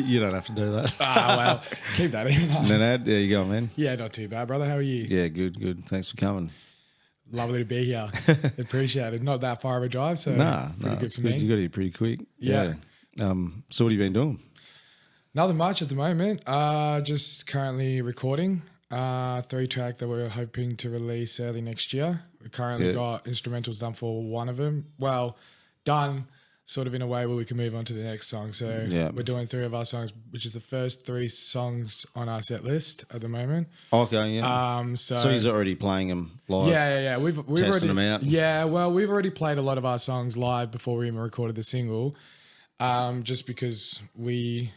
You don't have to do that. Well, keep that in. Nenad, there you go, man. Yeah, not too bad, brother. How are you? Yeah, good. Thanks for coming. Lovely to be here. Appreciate it. Not that far of a drive, so pretty good it's for good. me. You got here pretty quick. Yeah. So what have you been doing? Nothing much at the moment. Just currently recording 3-track that we're hoping to release early next year. We currently got instrumentals done for one of them. Well, done sort of in a way where we can move on to the next song. So we're doing 3 of our songs, which is the first 3 songs on our set list at the moment. Okay, yeah. So he's already playing them live. Yeah. We've testing already, them out. Yeah, well, we've already played a lot of our songs live before we even recorded the single, just because we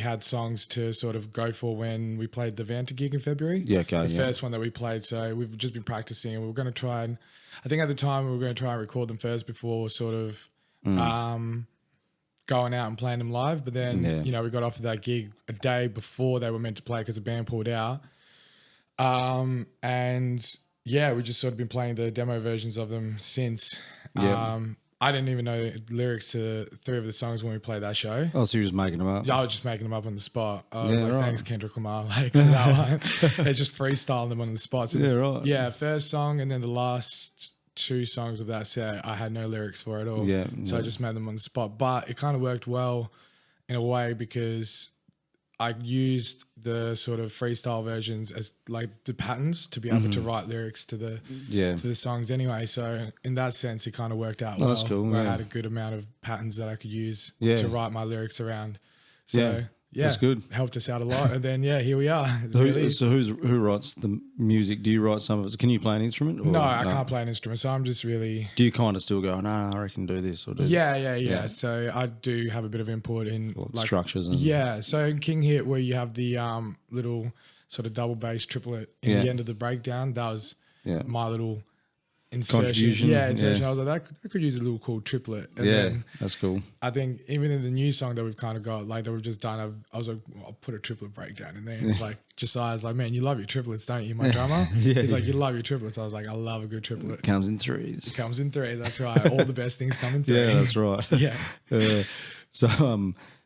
had songs to sort of go for when we played the Vanta gig in February. Yeah, okay. The first one that we played. So we've just been practicing, and we were going to try and, I think at the time we were going to try and record them first before sort of going out and playing them live. But then, we got offered that gig a day before they were meant to play because the band pulled out. We just sort of been playing the demo versions of them since. I didn't even know lyrics to 3 of the songs when we played that show. Oh, so you were just making them up? Yeah, I was just making them up on the spot. I was thanks Kendrick Lamar, for that one. It's just freestyling them on the spot. So first song and then the last 2 songs of that set, I had no lyrics for at all. So I just made them on the spot. But it kind of worked well in a way because I used the sort of freestyle versions as like the patterns to be able to write lyrics to the songs anyway. So in that sense, it kind of worked out well. That's cool. I had a good amount of patterns that I could use to write my lyrics around. So that's good. Helped us out a lot. And then here we are. So who writes the music? Do you write some of it? Can you play an instrument? No, I can't play an instrument. So I'm just really. Do you kind of still go, no, I reckon do this or do that? Yeah. So I do have a bit of input in like structures. And So in King Hit, where you have the little sort of double bass triplet in the end of the breakdown, that was my little insertion. Insertion. I was like, that could use a little cool triplet. And then that's cool. I think even in the new song that we've kind of got, like that we've just done, I was like, I'll put a triplet breakdown in there. And it's like, Josiah's like, man, you love your triplets, don't you, my drummer? He's like, you love your triplets. I was like, I love a good triplet. It comes in threes. It comes in 3. That's right. All the best things come in 3. Yeah, that's right.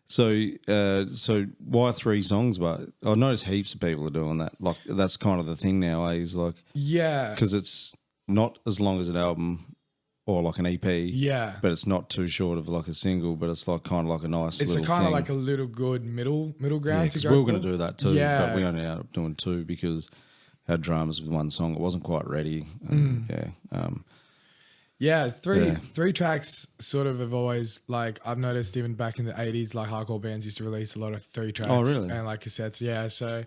So why 3 songs? But I notice heaps of people are doing that. Like that's kind of the thing nowadays. Like because it's not as long as an album or like an EP. Yeah, but it's not too short of like a single. But it's like kind of like a nice. It's kind of like a little good middle ground. Yeah, because we were going to do that too. Yeah, but we only ended up doing 2 because our drums with 1 song. It wasn't quite ready. Three tracks sort of have always, like, I've noticed even back in the 80s, like hardcore bands used to release a lot of 3 tracks. Oh, really? And like cassettes. Yeah. So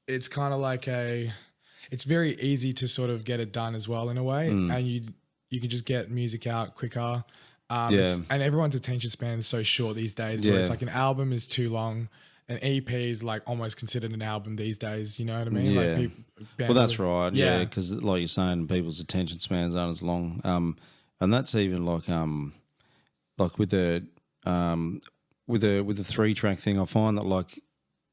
it's kind of like it's very easy to sort of get it done as well in a way. And you can just get music out quicker. And everyone's attention span is so short these days where it's like an album is too long. An EP is like almost considered an album these days. You know what I mean? Yeah. Like well, that's right. Yeah, because like you're saying, people's attention spans aren't as long. And that's even like with the 3-track thing. I find that like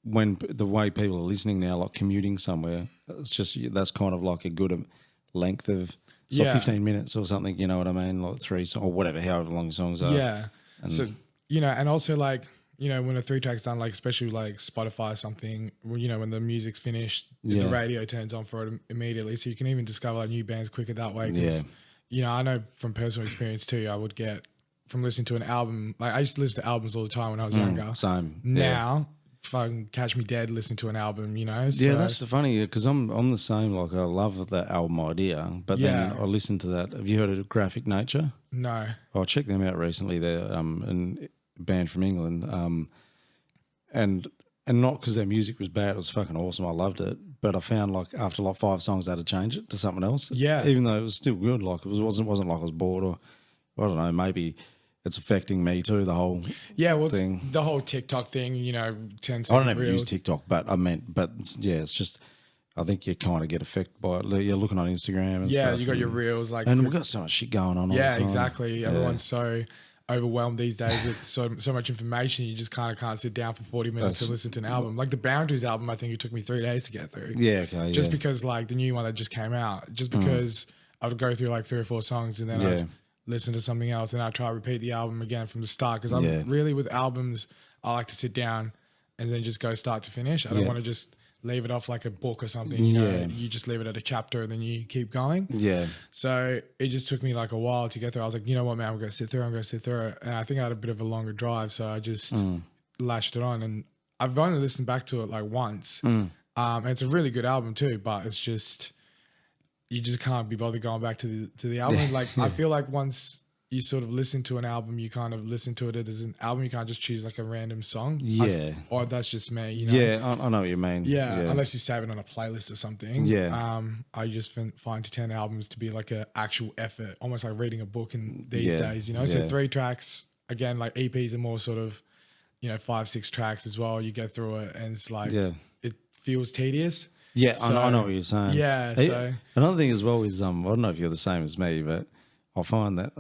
when the way people are listening now, like commuting somewhere, it's just that's kind of like a good length of. It's like 15 minutes or something. You know what I mean? Like 3 songs or whatever, however long the songs are. Yeah. And so and also like. When a 3-track's done, like especially like Spotify or something, when the music's finished, the radio turns on for it immediately. So you can even discover like new bands quicker that way. Because, I know from personal experience too, I would get from listening to an album, like I used to listen to albums all the time when I was younger. Same. Now, fucking catch me dead listening to an album, So, yeah, that's funny because I'm the same. Like I love that album idea, but then I listen to that. Have you heard of Graphic Nature? No. I checked them out recently. They're band from England, and not because their music was bad, it was fucking awesome, I loved it, but I found like after like 5 songs I had to change it to something else, even though it was still good, like it wasn't like I was bored, or I don't know, maybe it's affecting me too, the whole thing. The whole TikTok thing, tends to I don't ever use TikTok, but it's just I think you kind of get affected by it. You're looking on Instagram and stuff. You got your reels, like, and we've got so much shit going on all the time. Exactly. Everyone's so overwhelmed these days with so much information. You just kind of can't sit down for 40 minutes to listen to an album. Like the Boundaries album, I think it took me 3 days to get through. Just because like the new one that just came out, just because I would go through like 3 or 4 songs and then I'd listen to something else and I'd try to repeat the album again from the start. Because I'm really with albums, I like to sit down and then just go start to finish. I don't want to just leave it off like a book or something. You know, you just leave it at a chapter and then you keep going. Yeah. So it just took me like a while to get through. I was like, you know what, man, I'm going to sit through it. And I think I had a bit of a longer drive. So I just lashed it on. And I've only listened back to it like once. And it's a really good album too, but it's just, you just can't be bothered going back to the album. Like I feel like once you sort of listen to an album, you kind of listen to it as an album. You can't just choose like a random song. Yeah. Or that's just me, you know? Yeah, I know what you mean. Yeah, unless you save it on a playlist or something. Yeah. I just find 10 albums to be like an actual effort, almost like reading a book in these days, you know? So 3 tracks, again, like EPs are more sort of, 5-6 tracks as well. You get through it and it's like, it feels tedious. Yeah, so, I know what you're saying. Yeah, so. Another thing as well is, I don't know if you're the same as me, but I find that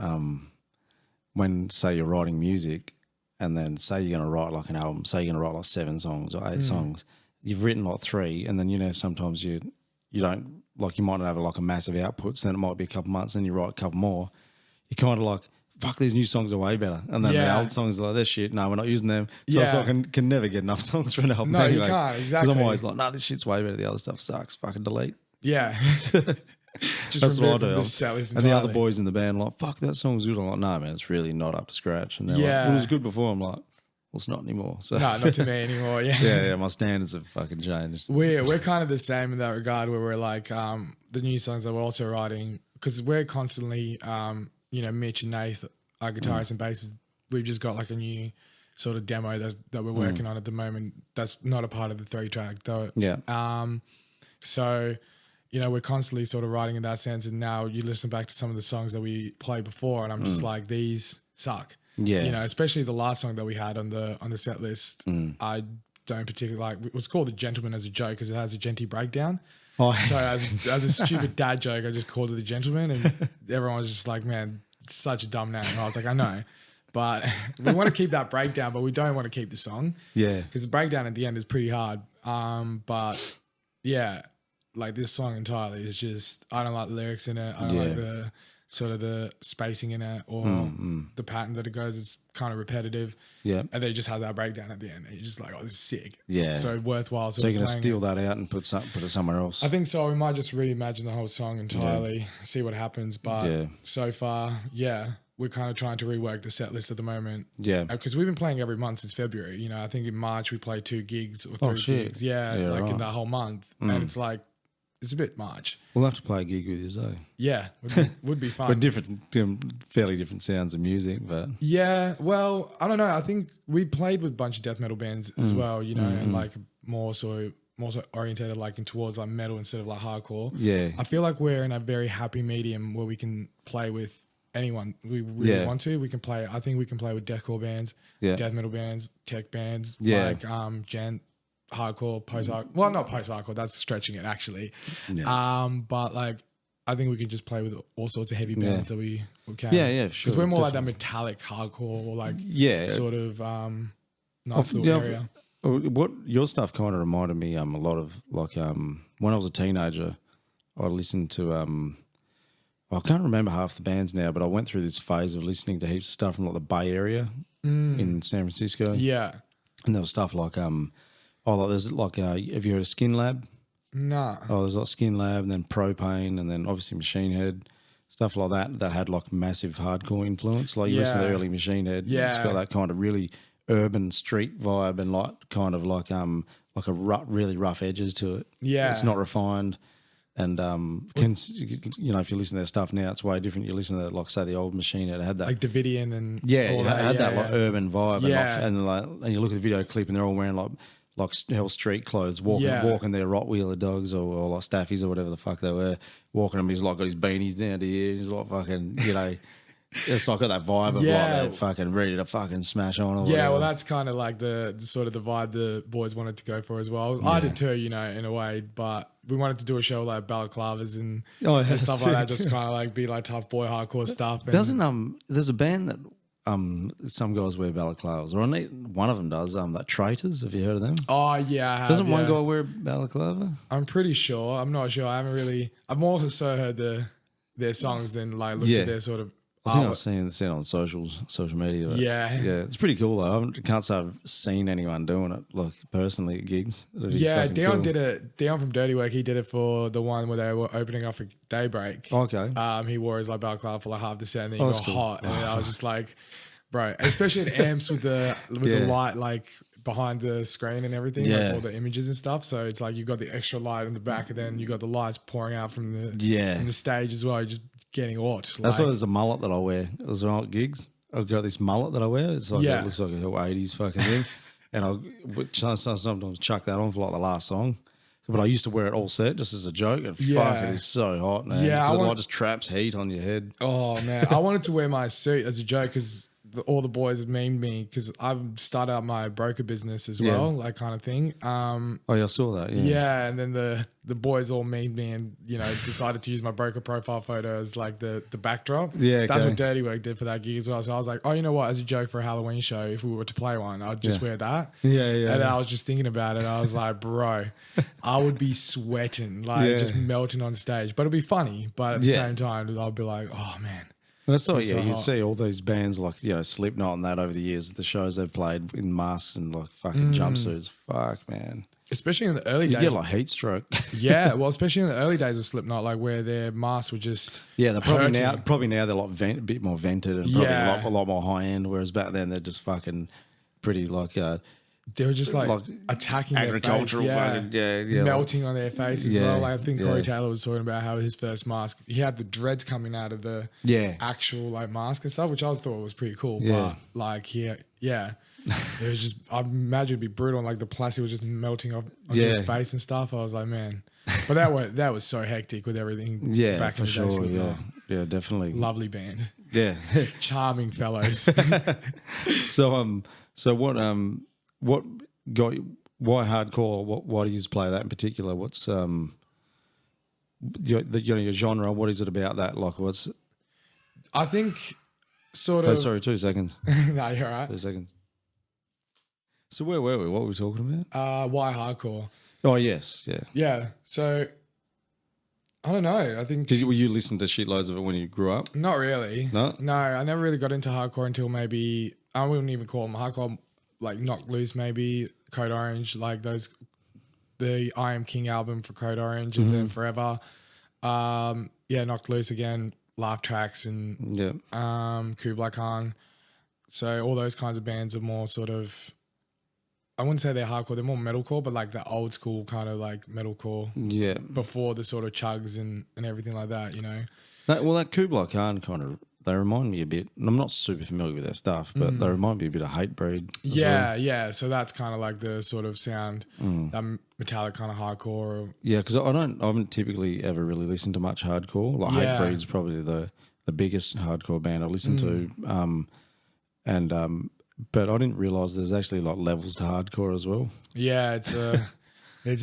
when, say, you're writing music and then say you're going to write like an album, say you're going to write like 7 songs or 8 songs, you've written like 3 and then, sometimes you don't, like you might not have like a massive output, so then it might be a couple months and you write a couple more. You're kind of like, fuck, these new songs are way better. And then the old songs are like, this shit, no, we're not using them. So it's like I can never get enough songs for an album. No, anyway. You can't, exactly. Because I'm always like, no, this shit's way better. The other stuff sucks. Fucking delete. Yeah. Just that's what I do. And the other boys in the band are like, fuck, that song's good. I'm like, no, man, it's really not up to scratch. And they're like, it was good before. I'm like, well, it's not anymore. So no, not to me anymore. Yeah. yeah, my standards have fucking changed. We're kind of the same in that regard, where we're like the new songs that we're also writing, because we're constantly, Mitch and Nath, our guitarists and bassists, we've just got like a new sort of demo that we're working on at the moment. That's not a part of the 3-track though. Yeah. So, we're constantly sort of writing in that sense. And now you listen back to some of the songs that we played before, and I'm just like, these suck. Yeah. Especially the last song that we had on the set list. I don't particularly like. It was called The Gentleman as a joke because it has a genty breakdown. Oh. So as a stupid dad joke, I just called it The Gentleman, and everyone was just like, man, it's such a dumb name. And I was like, I know. But we want to keep that breakdown, but we don't want to keep the song. Yeah. Because the breakdown at the end is pretty hard. But yeah, like this song entirely is just, I don't like the lyrics in it. I don't like the sort of the spacing in it or the pattern that it goes. It's kind of repetitive. Yeah. And then it just has that breakdown at the end. And you're just like, oh, this is sick. Yeah. So worthwhile. So you're going to steal that out and put it somewhere else? I think so. We might just reimagine the whole song entirely, see what happens. But so far, we're kind of trying to rework the set list at the moment. Yeah. Because we've been playing every month since February. I think in March we played 2 gigs or 3 gigs. Yeah, in that whole month. And it's like, it's a bit much. We'll have to play a gig with you, though. Yeah, would be fun. But fairly different sounds of music, but... Yeah, well, I don't know. I think we played with a bunch of death metal bands as well, and like more so orientated like in towards like metal instead of like hardcore. Yeah. I feel like we're in a very happy medium where we can play with anyone we really want to. I think we can play with deathcore bands, death metal bands, tech bands, like gent, hardcore, post-hardcore. Well, not post-hardcore, that's stretching it actually. Yeah. But like I think we can just play with all sorts of heavy bands that we can. Yeah, sure. Because we're more like that metallic hardcore or like sort of nice little area. What your stuff kind of reminded me a lot of like when I was a teenager, I listened to I can't remember half the bands now, but I went through this phase of listening to heaps of stuff from like the Bay Area in San Francisco. Yeah. And there was stuff like there's like have you heard of Skin Lab? No. Oh, there's like Skin Lab and then Propane and then obviously Machine Head, stuff like that had like massive hardcore influence. Like you listen to the early Machine Head, it's got that kind of really urban street vibe and like kind of like really rough edges to it. Yeah. It's not refined. And if you listen to their stuff now, it's way different. You listen to like say the old Machine Head, it had that like Davidian and all that. It had that like urban vibe. And you look at the video clip and they're all wearing like hell street clothes, walking their Rottweiler dogs or like staffies or whatever the fuck they were, walking them. He's like got his beanies down to here. He's like fucking, it's like got that vibe of like they're fucking ready to fucking smash on. Or whatever. Well, that's kind of like the sort of the vibe the boys wanted to go for as well. I did too, in a way, but we wanted to do a show like balaclavas and stuff like that, just kind of like be like tough boy hardcore stuff. And there's a band that some guys wear balaclavas, or one of them does. That Traitors, have you heard of them? Oh yeah, I have, doesn't one guy wear a balaclava? I'm pretty sure. I'm not sure. I've more so heard their songs than like looked at their sort of I think I've seen it on social media. Yeah. It's pretty cool though. I can't say I've seen anyone doing it like personally at gigs. Yeah, Dion cool. did it. Dion from Dirty Work, he did it for the one where they were opening up for Daybreak. Okay. He wore his like balaclava for like half the set, and then he got cool. hot, and I was just like, bro, especially at amps with the light like behind the screen and everything, like all the images and stuff. So it's like you got the extra light in the back, and then you got the lights pouring out from the stage as well. You're just getting aught. That's why there's a mullet that I wear as well at gigs. I've got this mullet that I wear. It's like it looks like a whole 80s fucking thing, and I'll sometimes chuck that on for like the last song. But I used to wear it all set just as a joke, and fuck, it is so hot, man. Yeah, it just traps heat on your head. Oh man, I wanted to wear my suit as a joke because all the boys memed me because I've started out my broker business as well, like kind of thing. Oh yeah, I saw that. Yeah, and then the boys all memed me and decided to use my broker profile photo as like the backdrop. Yeah, that's what Dirty Work did for that gig as well. So I was like, oh, you know what? As a joke for a Halloween show, if we were to play one, I'd just wear that. Yeah. And then I was just thinking about it. And I was like, bro, I would be sweating, like just melting on stage. But it'd be funny. But at the same time, I'd be like, oh man. That's all. Yeah, you'd see all these bands like Slipknot and that over the years. The shows they've played in masks and like fucking jumpsuits. Fuck, man. Especially in the early days. You get like heat stroke. Yeah, well, especially in the early days of Slipknot, like where their masks were just they're probably now they're like a bit more vented and probably a lot more high end. Whereas back then they're just fucking pretty like they were just like attacking agricultural their face, melting on their faces as well. Like I think Corey Taylor was talking about how his first mask, he had the dreads coming out of the actual like mask and stuff, which I thought was pretty cool. But like it was just, I imagine it'd be brutal, and like the plastic was just melting off his face and stuff. I was like, man, but that was so hectic with everything. Yeah, back in the day. Sure. Yeah, definitely. Lovely band. Yeah, charming fellows. So what got you, why hardcore? Why do you play that in particular? What's your genre? What is it about that? Like what's? I think sort of. Oh, sorry, 2 seconds. No, you're right. 2 seconds. So where were we? What were we talking about? Why hardcore? Oh yes, yeah. Yeah. So I don't know. I think were you listen to shitloads of it when you grew up? Not really. No? No, I never really got into hardcore until maybe, I wouldn't even call them hardcore, like Knocked Loose maybe, Code Orange, like the I Am King album for Code Orange and then Forever. Knocked Loose again, Laugh Tracks and Kublai Khan. So all those kinds of bands are more sort of, I wouldn't say they're hardcore, they're more metalcore, but like the old school kind of like metalcore. Yeah. Before the sort of chugs and everything like that, That Kublai Khan kind of, they remind me a bit, and I'm not super familiar with their stuff, but they remind me a bit of Hatebreed. Yeah. So that's kind of like the sort of sound, that metallic kind of hardcore. Yeah, because I haven't typically ever really listened to much hardcore. Like Hatebreed's probably the biggest hardcore band I listen to. But I didn't realise there's actually like levels to hardcore as well. Yeah, it's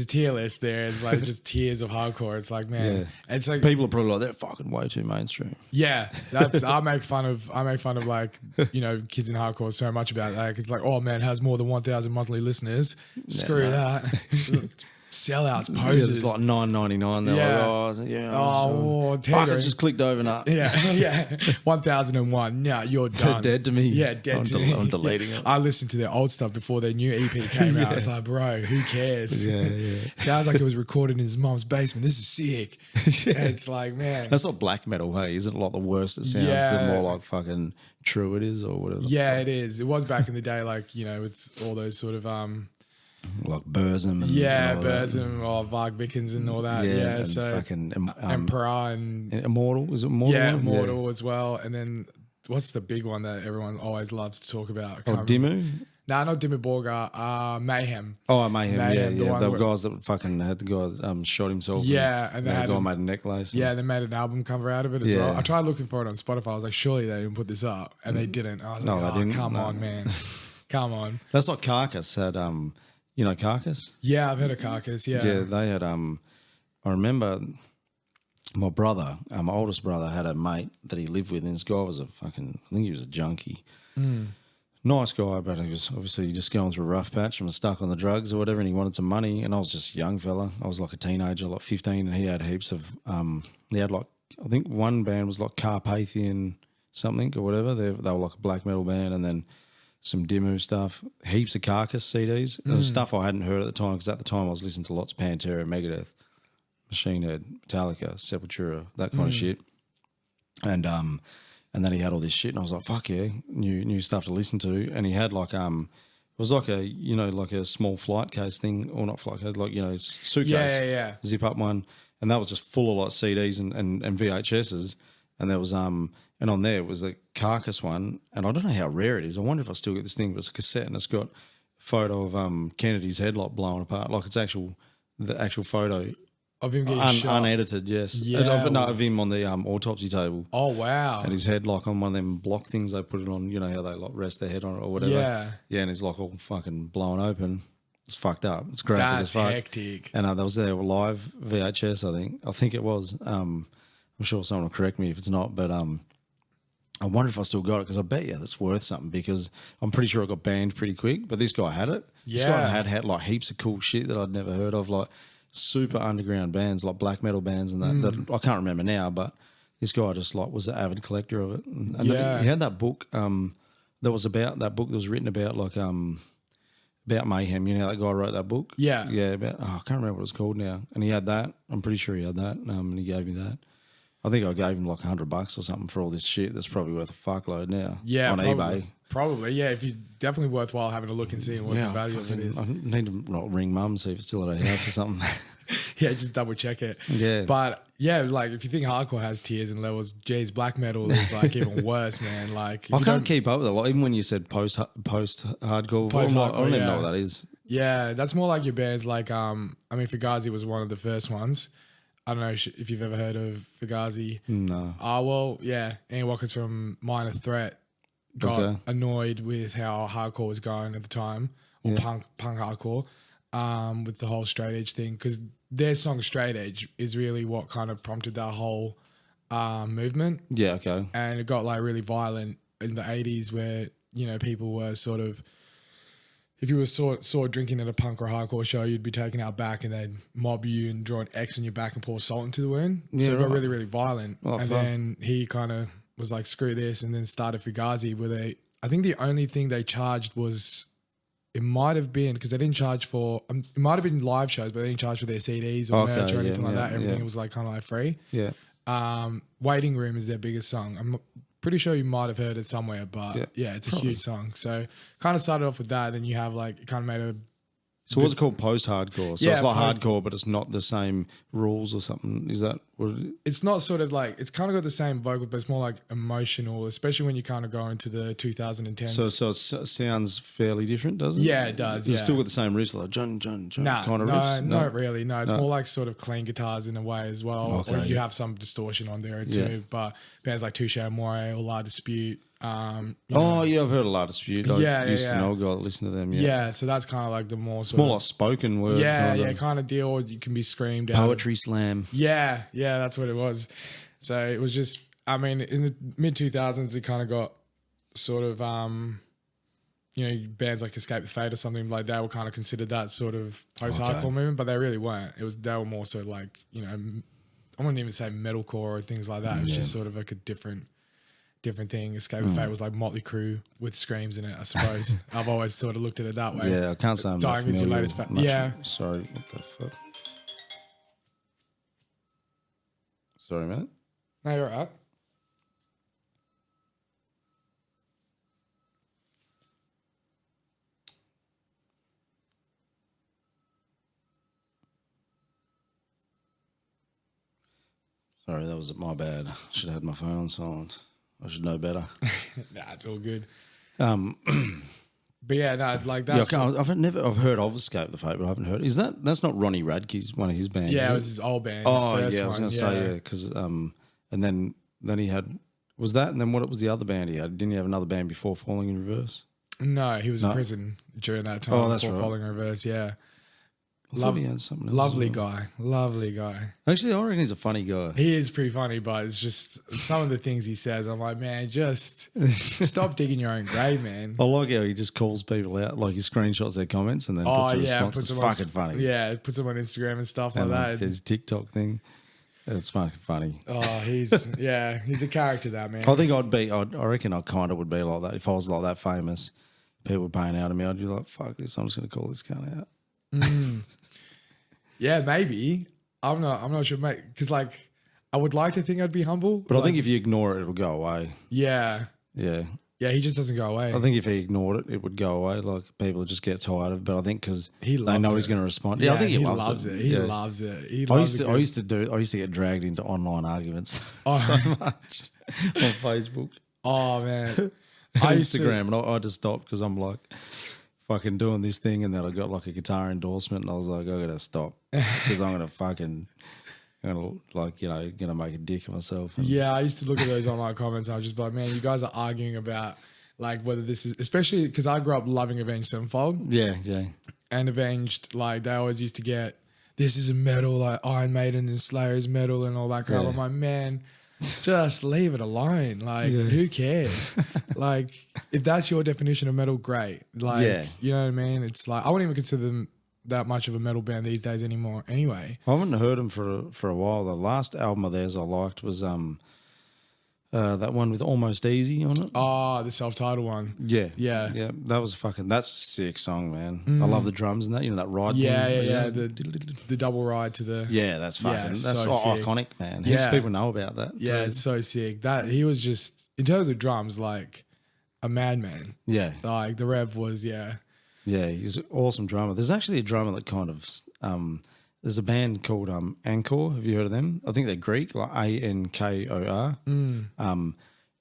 a tier list there. It's like just tiers of hardcore. It's like, man, it's like people are probably like, they're fucking way too mainstream. Yeah, I make fun of like kids in hardcore so much about that. It's like, oh man, it has more than 1,000 monthly listeners. Screw that. Sellouts, posers. It's like $9.99. They're like, fuck, it just clicked over now. Yeah. 1001. Now you're done. They're dead to me. Yeah, dead to me. I'm deleting it. I listened to their old stuff before their new EP came out. It's like, bro, who cares? Yeah. Sounds like it was recorded in his mom's basement. This is sick. And it's like, man. That's not black metal, hey? Isn't it like the worst it sounds? The more like fucking true it is or whatever. Yeah, it is. It was back in the day, like, with all those sort of like Burzum and Burzum or Varg Vickens and all that. And so fucking Emperor and Immortal. Is it Immortal? Yeah, Immortal as well. And then what's the big one that everyone always loves to talk about? Dimmu? No, not Dimmu Borgir. Mayhem. Oh, Mayhem. The guys that fucking had the guy shot himself. Yeah, and the guy made a necklace. Yeah, they made an album cover out of it as well. I tried looking for it on Spotify. I was like, surely they didn't put this up, and they didn't. I was like, they didn't. Come on, man, come on. That's like Carcass had. You know Carcass? Yeah, I've heard of Carcass, yeah. They had, I remember my brother, my oldest brother had a mate that he lived with, and this guy was I think he was a junkie. Nice guy, but he was obviously just going through a rough patch and was stuck on the drugs or whatever, and he wanted some money, and I was just a young fella. I was like a teenager, like 15, and he had heaps of, he had like, I think one band was like Carpathian something or whatever. They were like a black metal band, and then some Dimmu stuff, heaps of Carcass CDs. It was stuff I hadn't heard at the time, because at the time I was listening to lots of Pantera, Megadeth, Machine Head, Metallica, Sepultura, that kind of shit. And then he had all this shit, and I was like, fuck yeah, new stuff to listen to. And he had like it was like a, you know, like a small flight case thing, or not flight case, like, you know, suitcase, zip up one, and that was just full of like CDs and VHSs, and there was and on there was the Carcass one, and I don't know how rare it is. I wonder if I still get this thing, but it's a cassette, and it's got a photo of Kennedy's head like blowing apart, like it's the actual photo. Of him getting shot. Unedited, yes. Yeah. Of him on the autopsy table. Oh, wow. And his head like on one of them block things they put it on, you know, how they like rest their head on it or whatever. Yeah. Yeah, and it's like all fucking blown open. It's fucked up. It's graphic as fuck. That's hectic. And that was their live VHS, I think. I think it was. I'm sure someone will correct me if it's not, but I wonder if I still got it, because I bet you that's worth something, because I'm pretty sure it got banned pretty quick, but this guy had it. Yeah. This guy had like heaps of cool shit that I'd never heard of, like super underground bands, like black metal bands and that I can't remember now, but this guy just like was an avid collector of it. And then he had that book that was about, that book that was written about like about Mayhem. You know how that guy wrote that book? Yeah. Yeah, about, I can't remember what it's called now. And he had that. I'm pretty sure he had that, and he gave me that. I think I gave him like $100 or something for all this shit. That's probably worth a fuckload now. Yeah, on eBay. Probably, yeah. If you definitely worthwhile having a look and seeing what the value of it is. I need to ring mum, see if it's still at her house or something. Yeah, just double check it. Yeah. But yeah, like if you think hardcore has tiers and levels, geez, black metal is like even worse, man. Like I can't keep up with it. Like, even when you said post hardcore, I don't even know what that is. Yeah, that's more like your bands. Like I mean, Fugazi was one of the first ones. I don't know if you've ever heard of Fugazi. No. Well, yeah. Ian Watkins from Minor Threat got annoyed with how hardcore was going at the time, or punk hardcore, with the whole straight edge thing, because their song Straight Edge is really what kind of prompted that whole movement. Yeah, okay. And it got like really violent in the 80s, where, you know, people were sort of, if you were saw drinking at a punk or hardcore show, you'd be taken out back and they'd mob you and draw an X on your back and pour salt into the wound. Yeah, so it got really, really violent. Oh, and then he kind of was like, screw this, and then started Fugazi, where I think the only thing they charged was, it might have been, because they didn't charge for, it might have been live shows, but they didn't charge for their CDs or merch or anything like that. Everything was like kind of like free. Yeah. Waiting Room is their biggest song. I'm pretty sure you might have heard it somewhere, but yeah, it's a huge song. So kind of started off with that, then you have like, it kind of made a... So what's it called? Post-hardcore. So it's like hardcore, but it's not the same rules or something. Is that what it is? It's not sort of like, it's kind of got the same vocal, but it's more like emotional, especially when you kind of go into the 2010s. So it sounds fairly different, does it? Yeah, it does. It's still got the same riffs, like John kind of riffs? No, not really. No, it's more like sort of clean guitars in a way as well. Okay. Or you have some distortion on there too. But bands like Touche Amore or La Dispute. I've heard a lot of Dispute. I used to know a guy that listened to them. Yeah, so that's kind of like the more sort of like spoken word. Kind of deal. Or you can be screamed poetry slam. Yeah, that's what it was. So it was just, I mean, in the mid 2000s, it kind of got sort of, bands like Escape the Fate or something like that were kind of considered that sort of post-hardcore movement, but they really weren't. They were more sort of like, I wouldn't even say metalcore or things like that. It was just sort of like a different thing. Escape the Fate was like Motley Crue with screams in it, I suppose. I've always sort of looked at it that way. Yeah, I can't say I'm Dying not is your latest Sorry, what the fuck? Sorry, mate. No, you're all right. Sorry, that was my bad. Should have had my phone on silent. I should know better. Nah, it's all good. But yeah, no, like that. Yeah, I've heard of Escape the Fate, but I haven't heard. That's not Ronnie Radke's one of his bands? Yeah, it was his old band. Oh, yeah, I was going to say, because and then he had, was that, and then what was the other band he had? Didn't he have another band before Falling in Reverse? No, he was in prison during that time. Oh, that's before right. Falling in Reverse, yeah. I thought he had something else. Lovely guy. Actually, I reckon he's a funny guy. He is pretty funny, but it's just some of the things he says. I'm like, man, just stop digging your own grave, man. I like how he just calls people out, like he screenshots their comments and then puts a response. It's fucking funny. Yeah, puts them on Instagram and stuff like that. His TikTok thing. It's funny. Oh, he's a character, that man. I think I reckon I kind of would be like that if I was like that famous. People were paying out of me. I'd be like, fuck this. I'm just going to call this cunt out. Yeah, maybe. I'm not sure, mate. Because like, I would like to think I'd be humble. But I think if you ignore it, it'll go away. Yeah. Yeah. Yeah, he just doesn't go away. I think if he ignored it, it would go away. Like people would just get tired of it. But I think because they know he's going to respond. Yeah, I think he loves it. He loves it. I used to get dragged into online arguments so much on Facebook. Oh man, Instagram, and I just stopped because I'm like fucking doing this thing, and then I got like a guitar endorsement, and I was like, I gotta stop because I'm gonna make a dick of myself. Yeah, I used to look at those online comments and I was just like, man, you guys are arguing about like whether this is, especially because I grew up loving Avenged Sevenfold. Yeah. And Avenged, like they always used to get, this is a metal, like Iron Maiden and Slayer's metal and all that crap. I'm like, man, just leave it alone. Like, who cares? Like, if that's your definition of metal, great. Like, you know what I mean? It's like, I wouldn't even consider them that much of a metal band these days anymore anyway. I haven't heard them for a while. The last album of theirs I liked was that one with Almost Easy on it. Oh, the self-titled one. Yeah. That was that's a sick song, man. I love the drums and that, you know, that ride. Yeah. The double ride to the. Yeah, that's fucking, that's so iconic, man. Yeah. Heaps of people know about that. Yeah, it's so sick. That he was just, in terms of drums, like a madman. Yeah. Like the Rev was, Yeah, he's an awesome drummer. There's actually a drummer that kind of there's a band called Anchor. Have you heard of them? I think they're Greek, like Ankor. And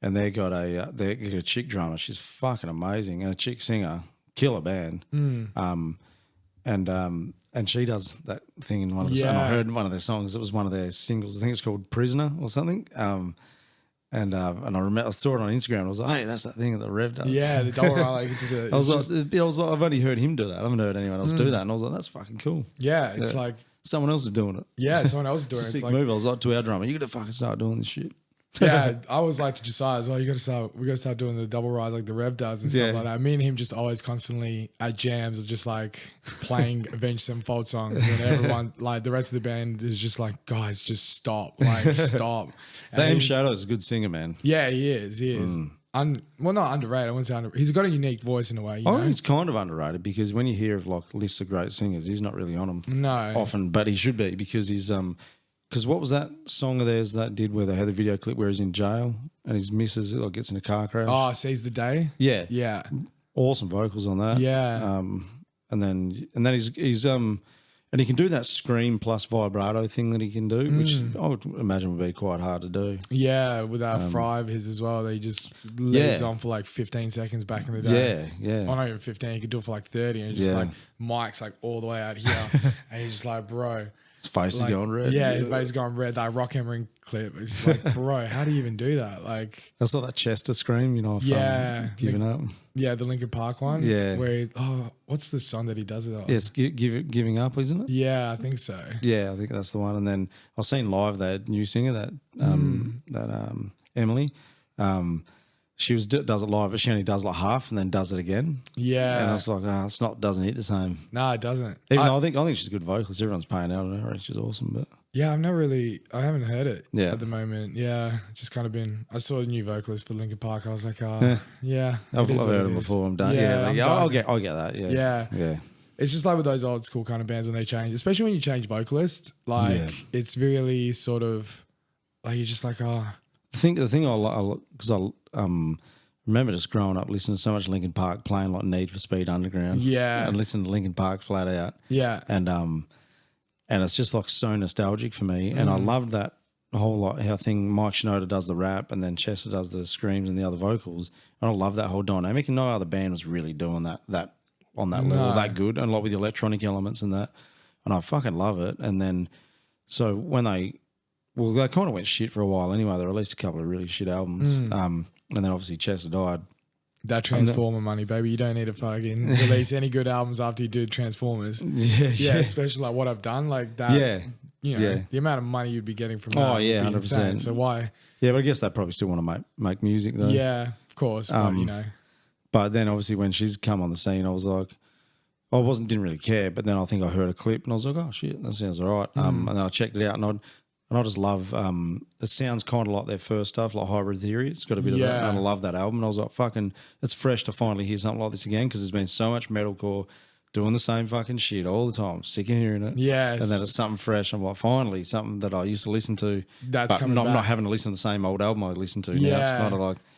they got a chick drummer. She's fucking amazing, and a chick singer, killer band. And she does that thing in one of the songs. I heard one of their songs. It was one of their singles. I think it's called Prisoner or something. And I remember I saw it on Instagram. I was like, hey, that's that thing that the Rev does. Yeah, the double ride. Like, I was like, I've only heard him do that. I haven't heard anyone else do that. And I was like, that's fucking cool. Yeah, it's like someone else is doing it. Yeah, someone else is doing it. It's a sick like, move. I was like to our drummer, you got to fucking start doing this shit. Yeah, I was like to Josiah as well. We got to start doing the double rides like the Rev does and stuff like that. Me and him just always constantly at jams, just like playing Avenged Sevenfold songs, and everyone, like the rest of the band, is just like, guys, just stop, like stop. Damn, Shadow's a good singer, man. Yeah, he is. Well, not underrated. I wouldn't say underrated. He's got a unique voice in a way. I think he's kind of underrated because when you hear of like lists of great singers, he's not really on them. No, often, but he should be because he's Because what was that song of theirs that did where they had the video clip where he's in jail and his missus gets in a car crash? Oh, Seize the Day? Yeah. Awesome vocals on that. Yeah. And then he's and he can do that scream plus vibrato thing that he can do, which I would imagine would be quite hard to do. Yeah, with that Fry of his as well. They just leaves on for like 15 seconds back in the day. Yeah. Well, not even 15. He could do it for like 30 and just like Mike's like all the way out here. And he's just like, bro. His face is going red. Yeah, his face is going red. That rock hammering clip. It's like, bro, how do you even do that? Like, I saw that Chester scream, you know, giving up. Yeah, the Linkin Park one. Yeah. Where what's the song that he does it on? Yes, giving up, isn't it? Yeah, I think so. Yeah, I think that's the one. And then I seen live that new singer that Emily. She does it live, but she only does like half and then does it again. Yeah, and I was like, doesn't hit the same. No, it doesn't. Even though I think she's a good vocalist. Everyone's paying out on her. She's awesome, but yeah, I haven't heard it at the moment. Yeah, just kind of been. I saw a new vocalist for Linkin Park. I was like, I've heard him before. I'm done. I'll get that. Yeah. It's just like with those old school kind of bands when they change, especially when you change vocalists. Like it's really sort of like you're just like The thing I like, because I remember just growing up listening to so much Linkin Park, playing like Need for Speed Underground. Yeah. And listening to Linkin Park flat out. Yeah. And it's just like so nostalgic for me. And I loved that whole like how Mike Shinoda does the rap and then Chester does the screams and the other vocals. And I love that whole dynamic. And no other band was really doing that on that level that good. And like with the electronic elements and that. And I fucking love it. And then so when they kind of went shit for a while anyway. They released a couple of really shit albums. And then obviously Chester died. That Transformer money, baby. You don't need to fucking release any good albums after you do Transformers. Yeah, especially like What I've Done, like that. Yeah. You know, the amount of money you'd be getting from that. Oh, yeah, 100%. Insane. So why? Yeah, but I guess they probably still want to make music though. Yeah, of course. But, But then obviously when she's come on the scene, I was like, didn't really care. But then I think I heard a clip and I was like, oh shit, that sounds all right. And then I checked it out and And I just love, it sounds kind of like their first stuff, like Hybrid Theory. It's got a bit of that, and I love that album. And I was like, fucking, it's fresh to finally hear something like this again, because there's been so much metalcore doing the same fucking shit all the time. Sick of hearing it. Yeah. And then it's something fresh. I'm like, finally, something that I used to listen to. That's but coming not, back. not having to listen to the same old album I listened to. Yeah. Now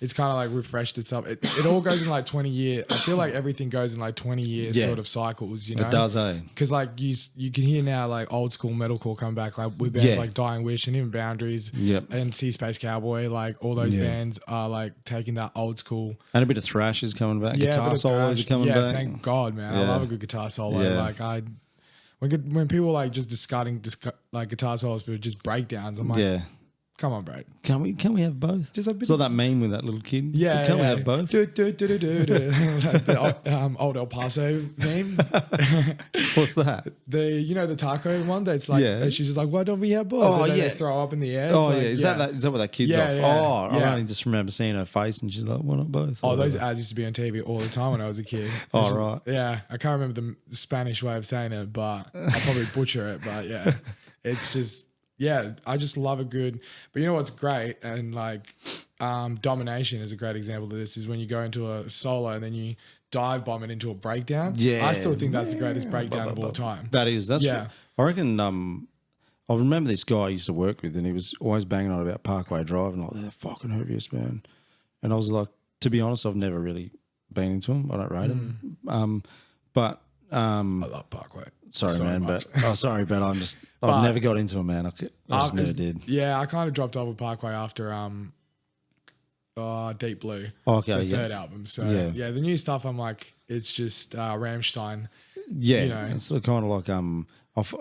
it's kind of like refreshed itself. It all goes in like 20 year. I feel like everything goes in like 20 year sort of cycles, you know? It does, eh? Because like you can hear now like old school metalcore come back, like with bands like Dying Wish and even Boundaries and Sea Space Cowboy. Like all those bands are like taking that old school. And a bit of thrash is coming back. Guitar solos are coming back. Yeah, thank God, man. I love a good guitar solo. Yeah. Like when people like just discarding like guitar solos for just breakdowns, I'm like, come on, bro. Can we have both? Just a bit. Saw that meme with that little kid. Yeah, Can we have both? Like the old El Paso meme. What's that? The taco one. That's like she's just like, why don't we have both? Oh, and then yeah. they throw up in the air. Oh It's like, Is that what that kid's off? Yeah. Oh, I only just remember seeing her face, and she's like, why not both? Oh, those ads used to be on TV all the time when I was a kid. Oh, right. Yeah, I can't remember the Spanish way of saying it, but I'll probably butcher it. But yeah, it's just. Yeah, I just love a good, but you know what's great, and like Domination is a great example of this, is when you go into a solo and then you dive bomb it into a breakdown. Yeah. I still think that's the greatest breakdown of all time. That's I reckon I remember this guy I used to work with, and he was always banging on about Parkway Drive and like, they're the fucking heaviest, man. And I was like, to be honest, I've never really been into him. I don't rate him. But I love Parkway. Sorry, so man, much. but I've never got into him, man. I just never did. Yeah, I kind of dropped off with Parkway after Deep Blue, the third album. So yeah, the new stuff, I'm like, it's just Rammstein. Yeah, you know. It's kind of like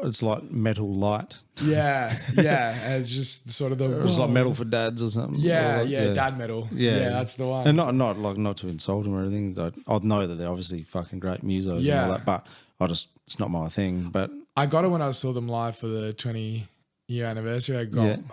it's like metal light. Yeah, it's just sort of the. It's like metal for dads or something. Yeah, dad metal. Yeah, that's the one. And not to insult them or anything. I know that they're obviously fucking great musos and all that, but it's not my thing. But I got it when I saw them live for the 20-year anniversary. I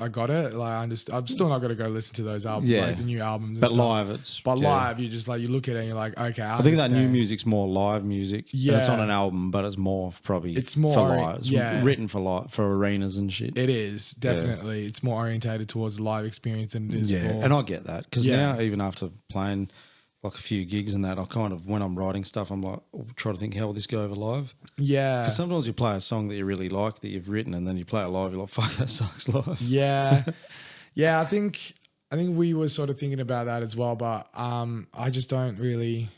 got it. Like I'm still not going to go listen to those albums, like the new albums. But live, live, you just like you look at it and you're like, okay. I think that new music's more live music. Yeah, it's on an album, but it's more for live. It's written for arenas and shit. It is definitely. It's more orientated towards the live experience than it is. And I get that, because now, even after playing like a few gigs and that, I kind of, when I'm writing stuff, I'm like, I'll try to think, how will this go over live? Yeah. Because sometimes you play a song that you really like that you've written, and then you play it live, you're like, fuck, that sucks live. Yeah. Yeah, I think we were sort of thinking about that as well, but I just don't really,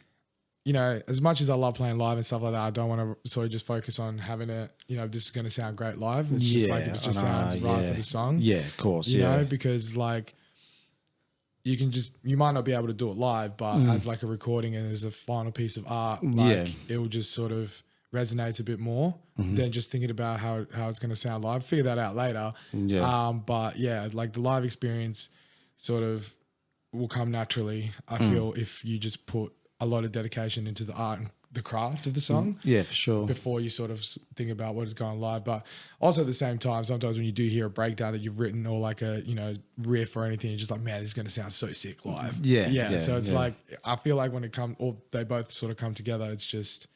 as much as I love playing live and stuff like that, I don't want to sort of just focus on having it, this is going to sound great live. It's just like, it just sounds right for the song. Yeah, of course. You know, because like, you might not be able to do it live, but as like a recording and as a final piece of art, like it will just sort of resonates a bit more than just thinking about how it's going to sound live. Figure that out later. Yeah. But yeah, like the live experience sort of will come naturally, I feel, if you just put a lot of dedication into the art and the craft of the song. Yeah, for sure. Before you sort of think about what is going live. But also at the same time, sometimes when you do hear a breakdown that you've written, or like a, riff or anything, you're just like, man, this is going to sound so sick live. Yeah. So it's like, I feel like when it comes, or they both sort of come together, it's just,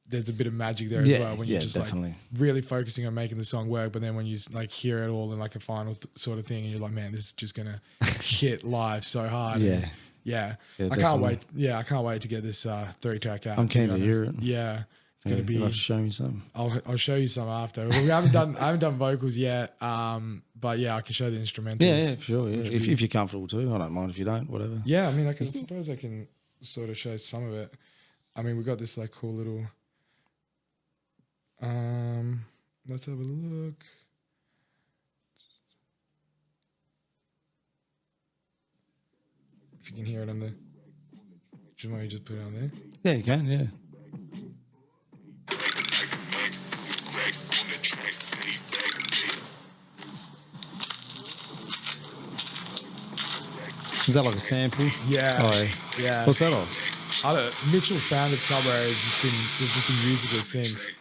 there's a bit of magic there as well. When you're just definitely, like really focusing on making the song work, but then when you like hear it all in like a final sort of thing, and you're like, man, this is just going to hit live so hard. Yeah, I can't wait. Yeah, I can't wait to get this 3-track out. I'm keen to hear it. Yeah, it's gonna be. You'll have to show me some. I'll show you some after. I haven't done vocals yet. But yeah, I can show the instrumentals. Yeah, for sure. Yeah. If you're comfortable too, I don't mind if you don't. Whatever. Yeah, I mean, I suppose I can sort of show some of it. I mean, we got this like cool little. Let's have a look. If you can hear it on the, do you want me to just put it on there? Yeah, you can. Yeah. Is that like a sample? Yeah. Oh, yeah. What's that of? I don't know. Mitchell found it somewhere. We've just been using it since.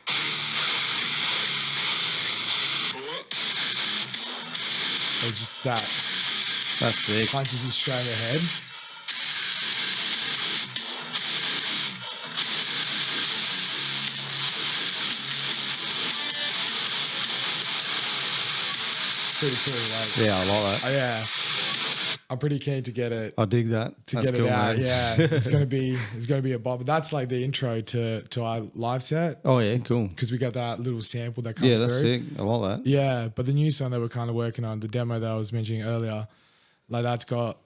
It's just that. That's sick. Punches you straight ahead. pretty cool. Like, Yeah, I like that. yeah, I'm pretty keen to get it. I dig that. That's cool, it out. man. Yeah, it's gonna be a bop. But that's like the intro to our live set. Oh yeah, cool. Because we got that little sample that comes Yeah, that's through. sick. I like that. Yeah, but the new song that we're kind of working on, the demo that I was mentioning earlier, like that's got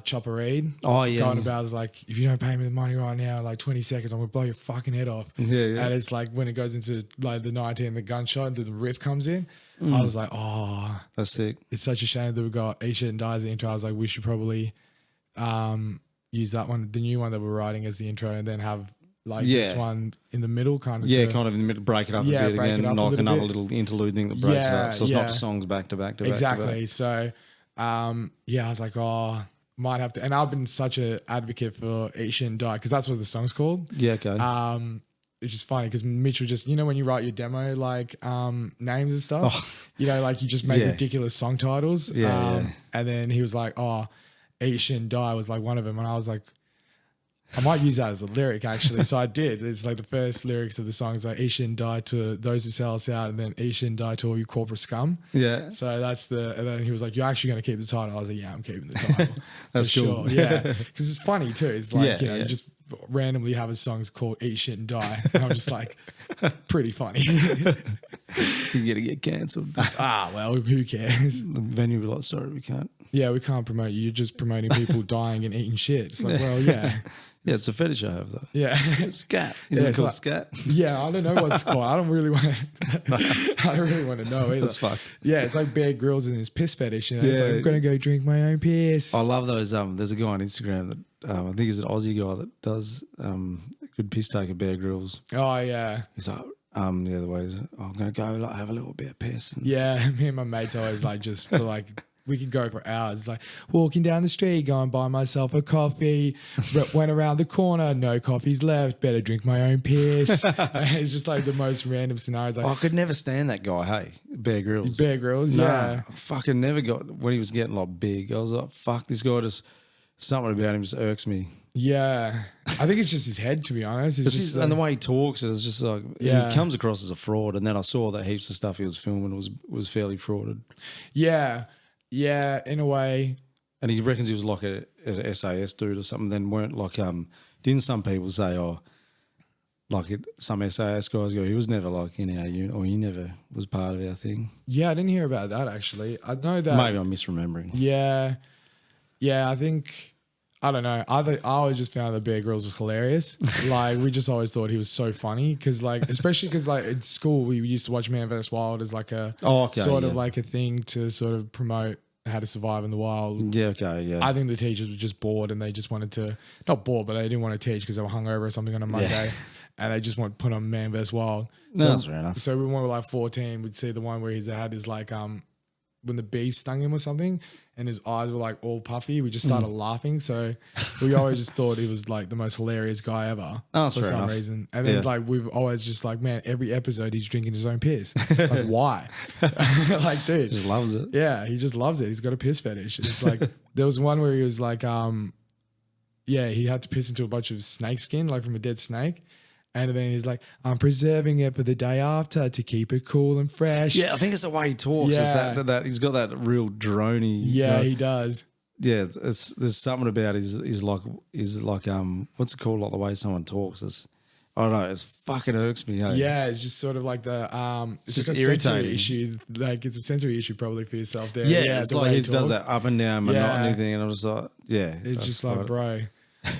Chopper Reed. Oh yeah. Going about is like, if you don't pay me the money right now, like 20 seconds, I'm gonna blow your fucking head off. Yeah. And it's like when it goes into like the 19, the gunshot, the riff comes in. I was like, oh, That's sick. it's such a shame that we got Eat Shit and Die as the intro. I was like, we should probably use that one, the new one that we're writing as the intro, and then have like this one in the middle, kind of. Yeah, kind of in the middle, break it up a bit break again, it up like another bit. little interlude thing that breaks it up. So it's not just songs back to back to back. Exactly. So, I was like, oh, might have to. And I've been such an advocate for Eat Shit and Die because that's what the song's called. Yeah, okay. It's just funny because Mitchell just, you know, when you write your demo, like names and stuff, you know, like you just make ridiculous song titles. And then he was like, oh, Eat Shit and Die was like one of them. And I was like, I might use that as a lyric actually. So I did. It's like the first lyrics of the song is like Eat Shit and Die to those who sell us out, and then Eat Shit and Die to all you corporate scum. Yeah. So that's and then he was like, you're actually going to keep the title? I was like, yeah, I'm keeping the title. That's for cool. Sure. Yeah. Because it's funny too. It's like, you Yeah, just randomly have a song called Eat Shit and Die. And I'm just like, pretty funny. You're going to get cancelled. Well, who cares? The venue will be like, sorry, we can't. Yeah, we can't promote you. You're just promoting people dying and eating shit. It's like, well, yeah. Yeah, it's a fetish I have though. Yeah. Scat. Is it called like, scat? Yeah, I don't know what it's called. I don't really want to know either. That's fucked. Yeah, it's like Bear Grylls and his piss fetish. You know? It's like, I'm going to go drink my own piss. I love those. There's a guy on Instagram that I think he's an Aussie guy that does good piss taker, Bear Grylls. Oh, yeah. He's like, the other way is, I'm going to go like have a little bit of piss. And Yeah, me and my mates always like just for like, we could go for hours, like walking down the street, go and buy myself a coffee, went around the corner, no coffees left, better drink my own piss. It's just like the most random scenarios. Like, I could never stand that guy, hey, Bear Grylls. Bear Grylls, yeah. I fucking never got, when he was getting like big, I was like, fuck, this guy just, something about him just irks me. Yeah. I think it's just his head, to be honest. It's just and the way he talks, it's just like, he comes across as a fraud. And then I saw that heaps of stuff he was filming was fairly frauded. Yeah. Yeah, in a way. And he reckons he was like an SAS dude or something. Then weren't like, didn't some people say, some SAS guys go, he was never like in our unit, or he never was part of our thing. Yeah, I didn't hear about that actually. I know that. Maybe I'm misremembering. Yeah. Yeah, I think, I don't know. I always just found that Bear Grylls was hilarious. Like, we just always thought he was so funny because, like, especially because, like, in school we used to watch Man vs. Wild as like a sort of like a thing to sort of promote how to survive in the wild. Yeah, okay, yeah. I think the teachers were just bored and they just wanted to, not bored, but they didn't want to teach because they were hungover or something on a Monday, and they just want to put on Man vs. Wild. So, that's fair enough. So when we were like 14, we'd see the one where he's had his like when the bee stung him or something and his eyes were like all puffy, we just started laughing. So we always just thought he was like the most hilarious guy ever for some reason. And then like we've always just like, man, every episode he's drinking his own piss. Like, why? Like, dude. Just loves it. Yeah, he just loves it. He's got a piss fetish. It's like, there was one where he was like, he had to piss into a bunch of snake skin, like from a dead snake. And then he's like, I'm preserving it for the day after to keep it cool and fresh. Yeah, I think it's the way he talks. Yeah. It's that he's got that real droney. Yeah, he does. Yeah, there's something about he's like what's it called? Like the way someone talks. I don't know. It fucking irks me. Hey? Yeah, it's just sort of like the it's just a irritating sensory issue. Like, it's a sensory issue probably for yourself there. Yeah, it's like he does that up and down monotony thing, and I'm just like, it's just like, bro,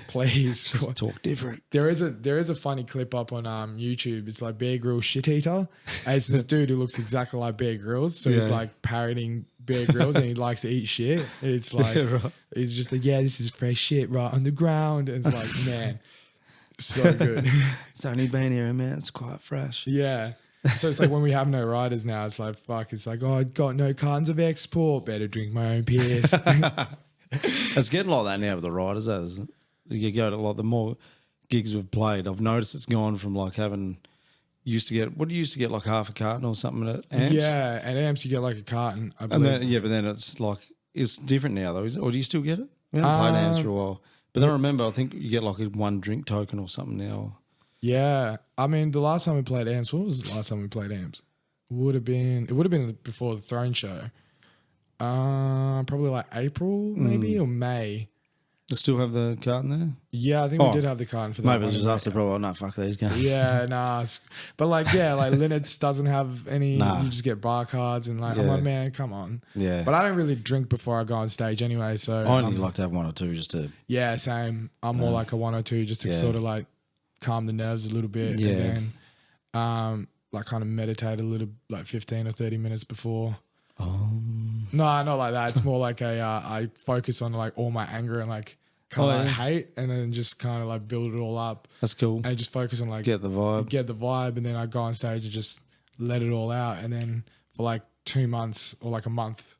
please just talk different. There is a funny clip up on YouTube. It's like Bear Grylls shit eater. And it's this dude who looks exactly like Bear Grylls. So he's like parodying Bear Grylls and he likes to eat shit. It's like he's just like, this is fresh shit right on the ground. And it's like, man, so good. It's only been here a minute. It's quite fresh. Yeah. So it's like when we have no riders now, it's like, fuck. It's like, oh, I got no cartons of export. Better drink my own piss. It's getting like that now with the riders, isn't it? You go to like the more gigs we've played, I've noticed it's gone from like having used to get like half a carton or something at amps. Yeah, at amps you get like a carton, I believe. And then, but then it's like it's different now though, is it? Or do you still get it? We haven't played amps for a while. But then I remember I think you get like a 1 drink token or something now. Yeah. I mean, the last time we played amps, what was the last time we played amps? It would have been before the Throne show. Probably like April maybe or May. You still have the carton there? Yeah, I think we did have the carton for that. Maybe it's just after probably, no, fuck these guys. Yeah, nah. But like, yeah, like Linnets doesn't have any, you just get bar cards and like, I'm like, man, come on. Yeah. But I don't really drink before I go on stage anyway, so. I only like to have one or two just to. Yeah, same. I'm more like a 1 or 2 just to sort of like calm the nerves a little bit. Yeah. And then like kind of meditate a little, like 15 or 30 minutes before. No, not like that. It's more like I focus on like all my anger and like kind of hate, and then just kind of like build it all up. That's cool. And just focus on like get the vibe, and then I go on stage and just let it all out. And then for like 2 months or like a month,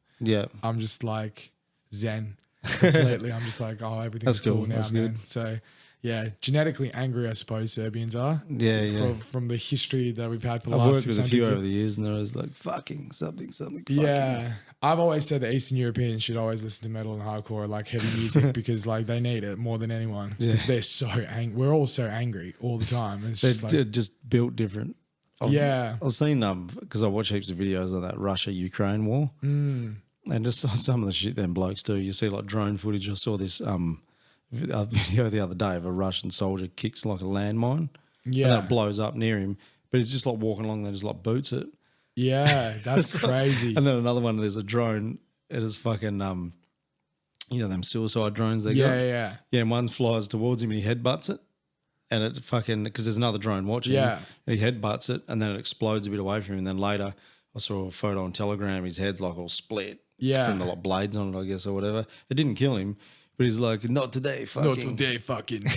I'm just like zen completely. I'm just like, oh, everything's cool now, man. Good. So yeah, genetically angry, I suppose Serbians are. Yeah. From the history that we've had for the last last 600 years. I've worked with a few over the years, and they're always like, fucking something. Fucking. Yeah. I've always said that Eastern Europeans should always listen to metal and hardcore, like heavy music, because like they need it more than anyone. Because they're so angry. We're all so angry all the time. It's they're just built different. I've seen because I watch heaps of videos of that Russia-Ukraine war, and just some of the shit them blokes do. You see like drone footage. I saw this video the other day of a Russian soldier kicks like a landmine, and that blows up near him. But he's just like walking along, and just like boots it. Yeah, that's crazy. And then another one, there's a drone. It is fucking, you know, them suicide drones they got? Yeah. Yeah, and one flies towards him and he headbutts it. And it fucking, because there's another drone watching him. And he headbutts it and then it explodes a bit away from him. And then later, I saw a photo on Telegram, his head's like all split. Yeah. From the like blades on it, I guess, or whatever. It didn't kill him. But he's like, not today, fucking. Not today, fucking.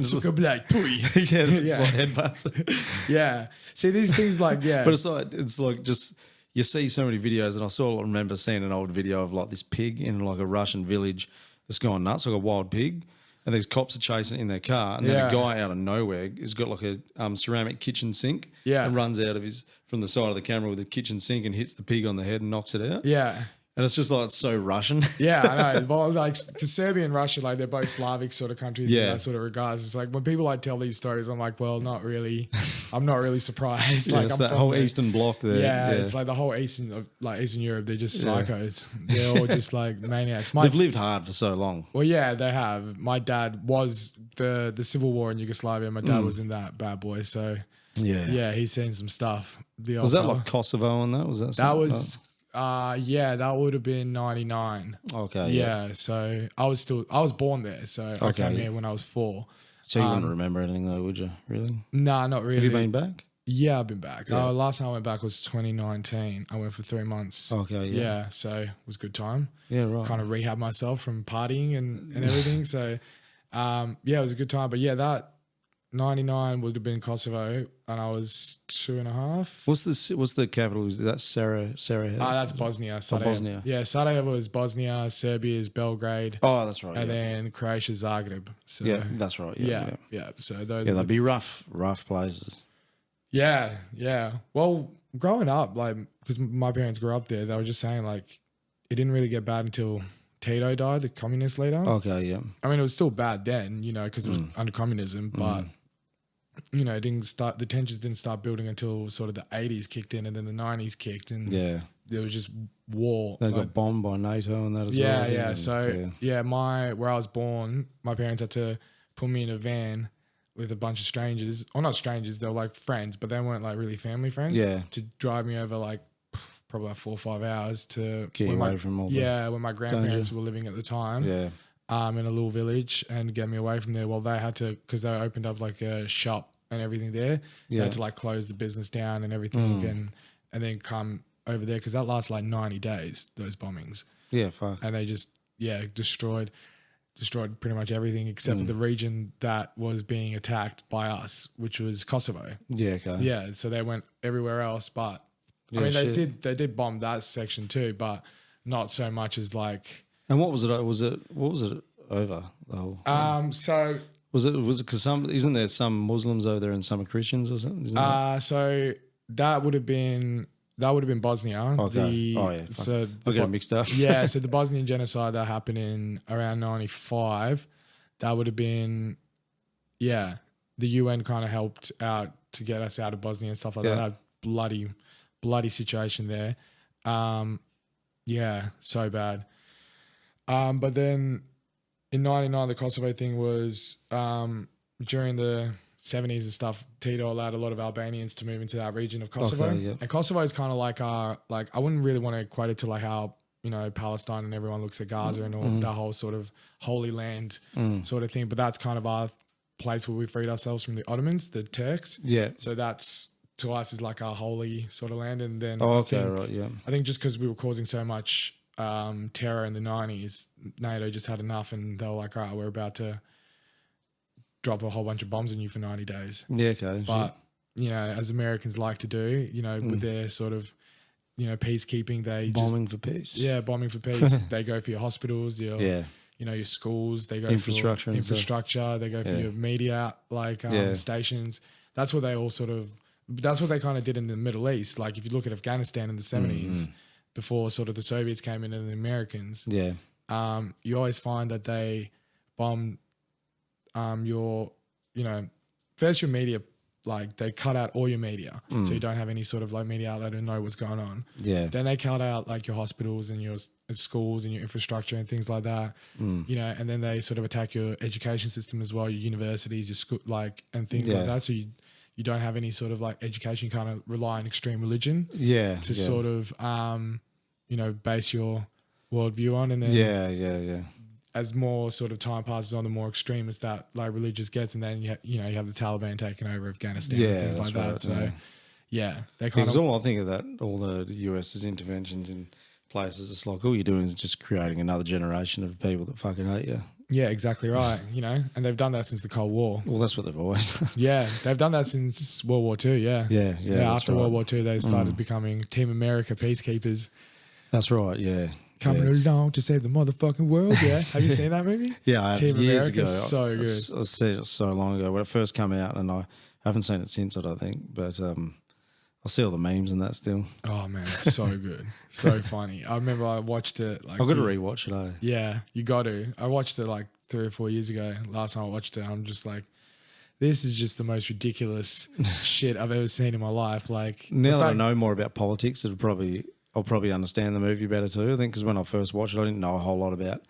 Suka black toy. It's like headbutts. Yeah. See, these things like, But it's like just, you see so many videos, and I remember seeing an old video of like this pig in like a Russian village that's going nuts, like a wild pig. And these cops are chasing it in their car, and then a guy out of nowhere has got like a ceramic kitchen sink and runs out of from the side of the camera with a kitchen sink and hits the pig on the head and knocks it out. Yeah. And it's just like, it's so Russian. Yeah, I know. Well, like, because Serbia and Russia, like, they're both Slavic sort of countries in that sort of regards. It's like, when people like tell these stories, I'm like, well, not really. I'm not really surprised. Like, it's that whole Eastern Bloc there. Yeah, it's like the whole Eastern Europe, they're just psychos. They're all just like maniacs. They've lived hard for so long. Well, yeah, they have. My dad was the civil war in Yugoslavia. My dad was in that bad boy. So, yeah, he's seen some stuff. Was that like Kosovo on that? Was that something? That was... that would have been 99. Okay. Yeah. So I was born there. So I came here when I was 4. So you wouldn't remember anything though, would you? Really? Nah, not really. Have you been back? Yeah, I've been back. Last time I went back was 2019. I went for 3 months. Okay. Yeah. So it was a good time. Yeah. Right. Kind of rehab myself from partying and everything. So, it was a good time. But yeah, that 99 would have been Kosovo, and I was 2.5. What's the capital? Is that Sarajevo? That's Bosnia. Sarajevo. Bosnia. Yeah, Sarajevo is Bosnia. Serbia is Belgrade. Oh, that's right. And then Croatia, Zagreb. So yeah, that's right. Yeah. So those. Yeah, they'd be rough places. Yeah. Well, growing up, like, because my parents grew up there, they were just saying like, it didn't really get bad until Tito died, the communist leader. Okay, yeah. I mean, it was still bad then, you know, because it was under communism, but. You know, the tensions didn't start building until sort of the 80s kicked in, and then the 90s kicked, and there was just war. They got bombed by NATO and that as well. Yeah. So where I was born, my parents had to put me in a van with a bunch of strangers, or not strangers, they were like friends, but they weren't like really family friends. Yeah. To drive me over like probably like 4 or 5 hours to get away from all when my grandparents were living at the time. Yeah. In a little village, and get me away from there. Well, they had to, because they opened up like a shop and everything there. They had to like close the business down and everything, and then come over there, because that lasts like 90 days, those bombings. Yeah, fuck. And they just destroyed pretty much everything except for the region that was being attacked by us, which was Kosovo. Yeah, okay. Yeah, so they went everywhere else, but I mean they did bomb that section too, but not so much as like. And what was it? What was it over the whole? So was it because isn't there some Muslims over there and some are Christians or something? So that would have been Bosnia. Okay. So I get it mixed up. Yeah. So the Bosnian genocide that happened in around 95, that would have been, the UN kind of helped out to get us out of Bosnia and stuff like that. That bloody situation there. Yeah, so bad. But then in 99, the Kosovo thing was during the 70s and stuff, Tito allowed a lot of Albanians to move into that region of Kosovo. Okay, yeah. And Kosovo is kind of like I wouldn't really want to equate it to like how, you know, Palestine and everyone looks at Gaza and all that whole sort of holy land sort of thing. But that's kind of our place where we freed ourselves from the Ottomans, the Turks. Yeah. So that's, to us, is like our holy sort of land. And then Oh, I okay, think, right, yeah. I think just because we were causing so much terror in the 90s, NATO just had enough, and they were like, all right, we're about to drop a whole bunch of bombs on you for 90 days. Yeah, okay. But, you know, as Americans like to do, you know, with their sort of, you know, peacekeeping, they bombing for peace. Yeah, bombing for peace. They go for your hospitals, your, you know, your schools. They go Infrastructure for infrastructure. They go for your media, like stations. That's what they all sort of, that's what they kind of did in the Middle East. Like if you look at Afghanistan in the 70s, before sort of the Soviets came in and the Americans, you always find that they bombed your, you know, first your media, like they cut out all your media, so you don't have any sort of like media outlet to know what's going on. Yeah. Then they cut out like your hospitals and your schools and your infrastructure and things like that. You know, and then they sort of attack your education system as well, your universities, your school, like, and things like that. So you don't have any sort of like education. You kind of rely on extreme religion. To sort of you know, base your worldview on, and then as more sort of time passes on, the more extremist that like religious gets, and then you have the Taliban taking over Afghanistan and things like that. So they kind of. All I think of that, all the US's interventions in places, it's like all you're doing is just creating another generation of people that fucking hate you. Yeah, exactly right. You know, and they've done that since the Cold War. Well, that's what they've always done. Yeah, they've done that since World War II. Yeah. After World War II, they started becoming Team America peacekeepers. That's right. Yeah. Coming along to save the motherfucking world. Yeah. Have you seen that movie? Yeah, I have. Team Years America. ago. So good. I've seen it so long ago when it first came out, and I haven't seen it since, I don't think. But I see all the memes and that still. Oh man, it's so good, so funny. I remember I watched it. Like, I've got to rewatch it. Yeah, you got to. I watched it like 3 or 4 years ago. Last time I watched it, I'm just like, this is just the most ridiculous shit I've ever seen in my life. Like now that I know more about politics, I'll probably understand the movie better too. I think because when I first watched it, I didn't know a whole lot about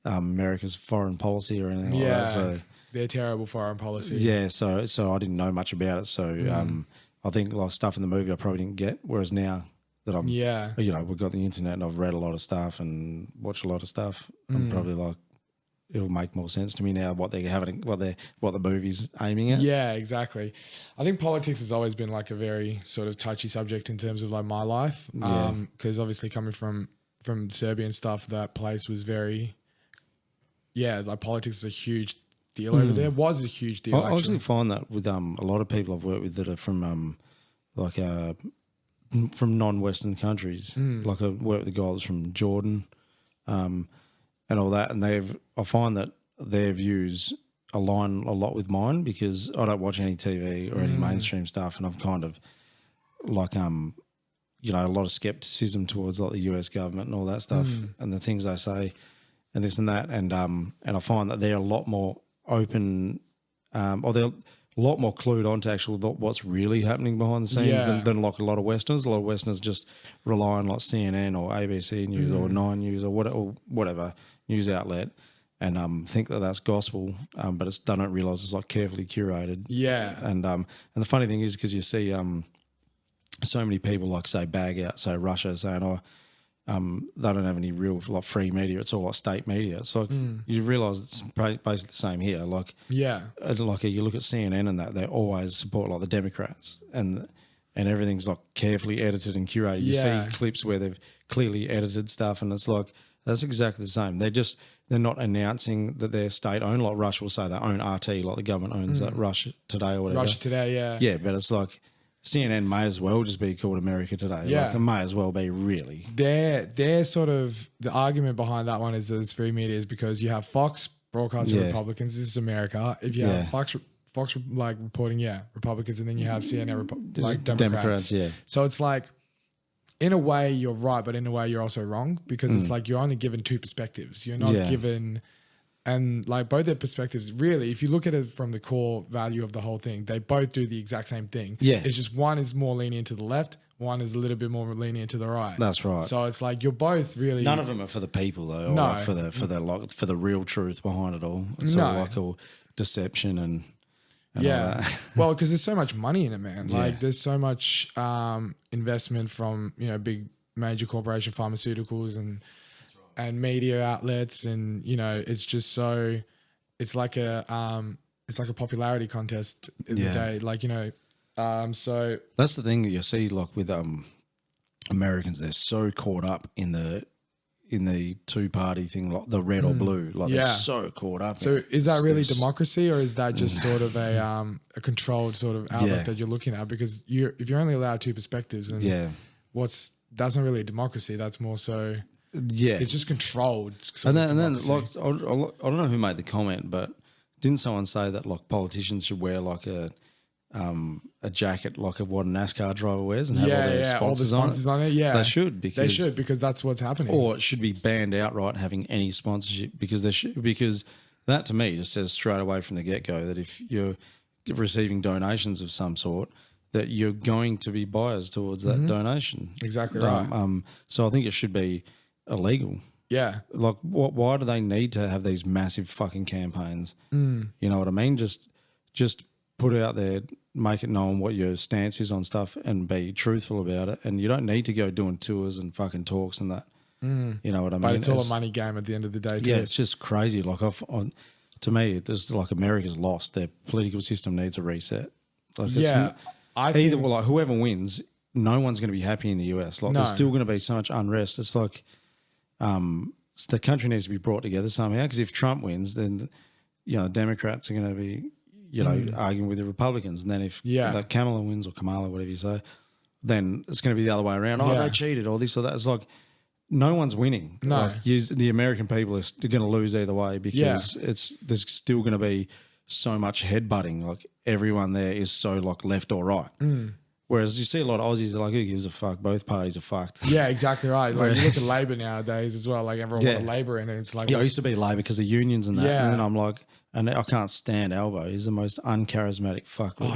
America's foreign policy or anything like that. So their terrible foreign policy. Yeah, so I didn't know much about it. So I think like stuff in the movie I probably didn't get. Whereas now that I'm, you know, we've got the internet and I've read a lot of stuff and watched a lot of stuff, I'm probably like, it'll make more sense to me now what they're having, what the movie's aiming at. Yeah, exactly. I think politics has always been like a very sort of touchy subject in terms of like my life. Because obviously coming from Serbia and stuff, that place was very, like politics is a huge deal over there. Was a huge deal. I actually find that with a lot of people I've worked with that are from from non-Western countries. Like I worked with a guy that was from Jordan, and all that, and I find that their views align a lot with mine because I don't watch any TV or any mainstream stuff, and I've kind of like you know, a lot of skepticism towards like the US government and all that stuff and the things they say and this and that, and I find that they're a lot more open, or they're a lot more clued on to actually what's really happening behind the scenes than like a lot of Westerners. A lot of Westerners just rely on like CNN or ABC News or Nine News or whatever news outlet and think that that's gospel, but they don't realise it's like carefully curated. Yeah. And the funny thing is because you see so many people like say bag out, say Russia saying, they don't have any real like free media. It's all like state media. It's like you realise it's basically the same here. Like like you look at CNN and that they always support like the Democrats and everything's like carefully edited and curated. You see clips where they've clearly edited stuff, and it's like that's exactly the same. They're not announcing that they're state owned. Like Russia will say they own RT, like the government owns that Russia Today or whatever. Russia Today, yeah. But it's like CNN may as well just be called America Today. Yeah. Like it may as well be really. Their sort of the argument behind that one is that it's free media is because you have Fox broadcasting Republicans. This is America. If you have Fox like reporting Republicans, and then you have CNN like Democrats. So it's like in a way you're right, but in a way you're also wrong because it's like you're only given two perspectives. You're not given. And like both their perspectives, really, if you look at it from the core value of the whole thing, they both do the exact same thing. Yeah. It's just one is more lenient to the left, one is a little bit more lenient to the right. That's right. So it's like you're both really. None of them are for the people though. Or No. like for the real truth behind it all. It's all like all deception and all that. Well, because there's so much money in it, man. Yeah. Like there's so much investment from big major corporation pharmaceuticals and media outlets, and it's just so it's like a popularity contest in the day. Like so that's the thing that you see like with Americans. They're so caught up in the two-party thing, like the red or blue. Like they're so caught up. So is that really democracy, or is that just sort of a controlled sort of outlook that you're looking at? Because if you're only allowed two perspectives, then that's not really a democracy. That's more so it's just controlled. And then like I don't know who made the comment, but didn't someone say that like politicians should wear like a jacket like of what a NASCAR driver wears and have all their sponsors, all the sponsors on it? Yeah, they should because that's what's happening. Or it should be banned outright having any sponsorship because that to me just says straight away from the get go that if you're receiving donations of some sort, that you're going to be biased towards that donation. Exactly right. So I think it should be illegal. Yeah. Like, why do they need to have these massive fucking campaigns? You know what I mean? Just put it out there, make it known what your stance is on stuff and be truthful about it. And you don't need to go doing tours and fucking talks and that. You know what I mean? But it's all a money game at the end of the day too. Yeah, it's just crazy. Like, to me, it's just like America's lost. Their political system needs a reset. Like, whoever wins, no one's going to be happy in the US. Like, there's still going to be so much unrest. It's like the country needs to be brought together somehow, because if Trump wins, then Democrats are going to be arguing with the Republicans, and then if like Kamala wins, or Kamala, whatever you say, then it's going to be the other way around. Oh, they cheated, or this or that. It's like no one's winning. No, like, the American people are going to lose either way, because there's still going to be so much headbutting. Like, everyone there is so like left or right. Whereas you see a lot of Aussies, they're like, who gives a fuck? Both parties are fucked. Yeah, exactly right. Like, you look at Labor nowadays as well. Like, everyone wants Labor in it. It's like, I used to be Labor because of unions and that. And then I'm like, and I can't stand Albo. He's the most uncharismatic fuck. Oh,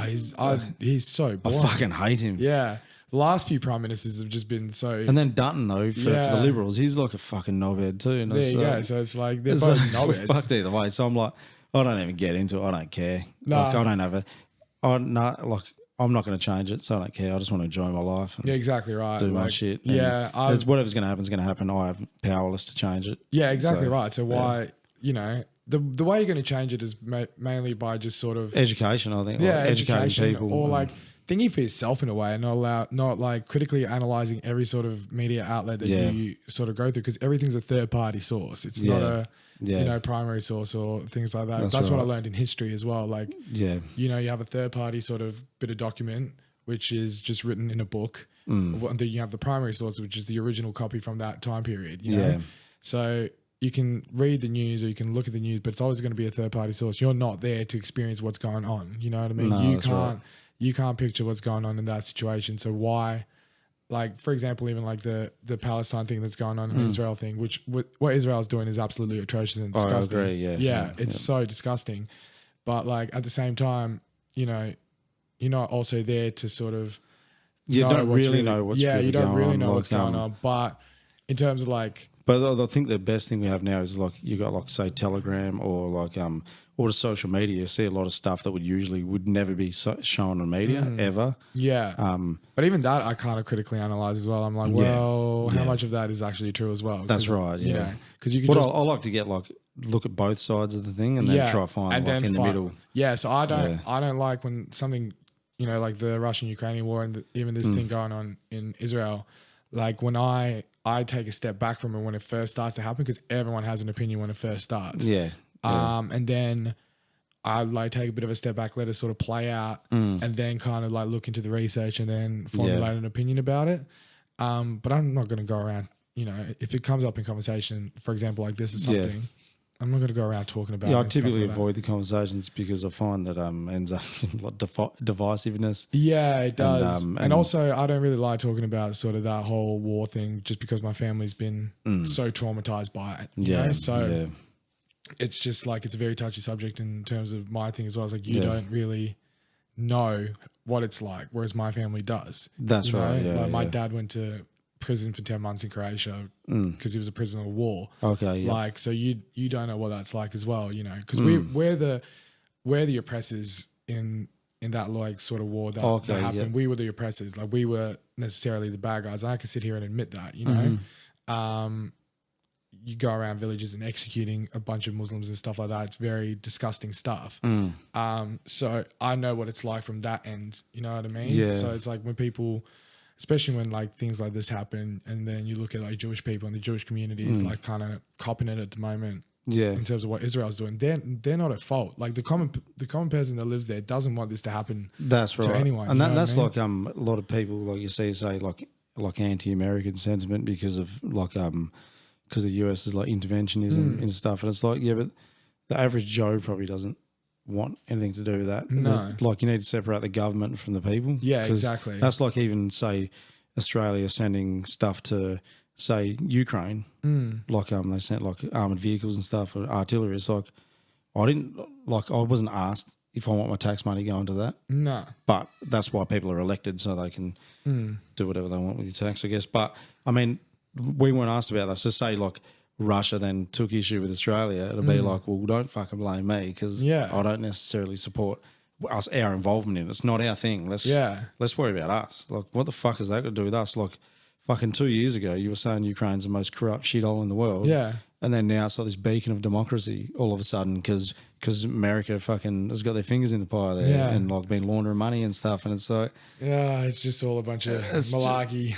he's so blunt. I fucking hate him. Yeah. The last few prime ministers have just been so. And then Dutton, though, for the Liberals, he's like a fucking knobhead too. And there you go. So it's like, they're both knobheads. Fucked either way. So I'm like, I don't even get into it. I don't care. Nah. Like, I don't have I'm not going to change it, so I don't care. I just want to enjoy my life. Yeah, exactly right. Do my shit. It's whatever's going to happen is going to happen. I have powerless to change it. Yeah, exactly right. So why, the way you're going to change it is mainly by just sort of education, I think. Yeah, like educating people. Or like thinking for yourself in a way, and not like critically analyzing every sort of media outlet that you sort of go through, because everything's a third party source. It's not a primary source or things like that. That's what I learned in history as well. Like, you have a third party sort of bit of document which is just written in a book. And then you have the primary source, which is the original copy from that time period. You know? So you can read the news or you can look at the news, but it's always going to be a third party source. You're not there to experience what's going on. You know what I mean? No, you can't picture what's going on in that situation. So why, like, for example, even like the Palestine thing that's going on, and the Israel thing, which what Israel's doing is absolutely atrocious and disgusting. I agree, it's so disgusting. But like at the same time, you're not also there to sort of you don't really know what's going on. You don't really know what's going on. But in terms of like, but I think the best thing we have now is like you got like say Telegram or like or the social media. You see a lot of stuff that would never be shown on media ever. Yeah. But even that I kind of critically analyze as well. I'm like, how much of that is actually true as well? That's right. Yeah. Because you can I like to get look at both sides of the thing and then try to find like in the middle. Yeah. So I don't like when something, like the Russian-Ukrainian war and even this thing going on in Israel, like when I take a step back from it when it first starts to happen, because everyone has an opinion when it first starts. Yeah. And then I like take a bit of a step back, let it sort of play out, and then kind of like look into the research and then formulate an opinion about it. But I'm not going to go around, if it comes up in conversation, for example, like this is something, I'm not going to go around talking about it. Yeah, I typically avoid the conversations because I find that ends up in like divisiveness. Yeah, it does. And also, I don't really like talking about sort of that whole war thing just because my family's been so traumatized by it. You know? So it's just like it's a very touchy subject in terms of my thing as well. It's like you don't really know what it's like, whereas my family does. That's right. Yeah, like my dad went to prison for 10 months in Croatia because he was a prisoner of war. Okay. Yeah. Like, so you don't know what that's like as well, because we're the oppressors in that like sort of war that happened. Yeah. We were the oppressors. Like we were necessarily the bad guys. And I can sit here and admit that, you go around villages and executing a bunch of Muslims and stuff like that. It's very disgusting stuff. So I know what it's like from that end. You know what I mean? Yeah. So it's like when people, especially when like things like this happen, and then you look at like Jewish people and the Jewish community is like kind of copping it at the moment. Yeah. In terms of what Israel's doing, they're not at fault. Like the common person that lives there doesn't want this to happen. That's right. To anyone. And that's like a lot of people like you say like anti-American sentiment because of like because the US is like interventionism and stuff, and it's like but the average Joe probably doesn't want anything to do with that. No. Like you need to separate the government from the people. Yeah, exactly. That's like even say Australia sending stuff to say Ukraine, like they sent like armored vehicles and stuff or artillery. It's like I wasn't asked if I want my tax money going to that. No, but that's why people are elected so they can do whatever they want with your tax, I guess. But I mean, we weren't asked about that. So say like Russia then took issue with Australia, it'll be like, well, don't fucking blame me because I don't necessarily support our involvement in it. It's not our thing. Let's worry about us. Like, what the fuck has that got to do with us? Like, fucking 2 years ago, you were saying Ukraine's the most corrupt shithole in the world. Yeah. And then now it's like this beacon of democracy all of a sudden because America fucking has got their fingers in the pie there and like been laundering money and stuff. And it's like... Yeah, it's just all a bunch of malarkey.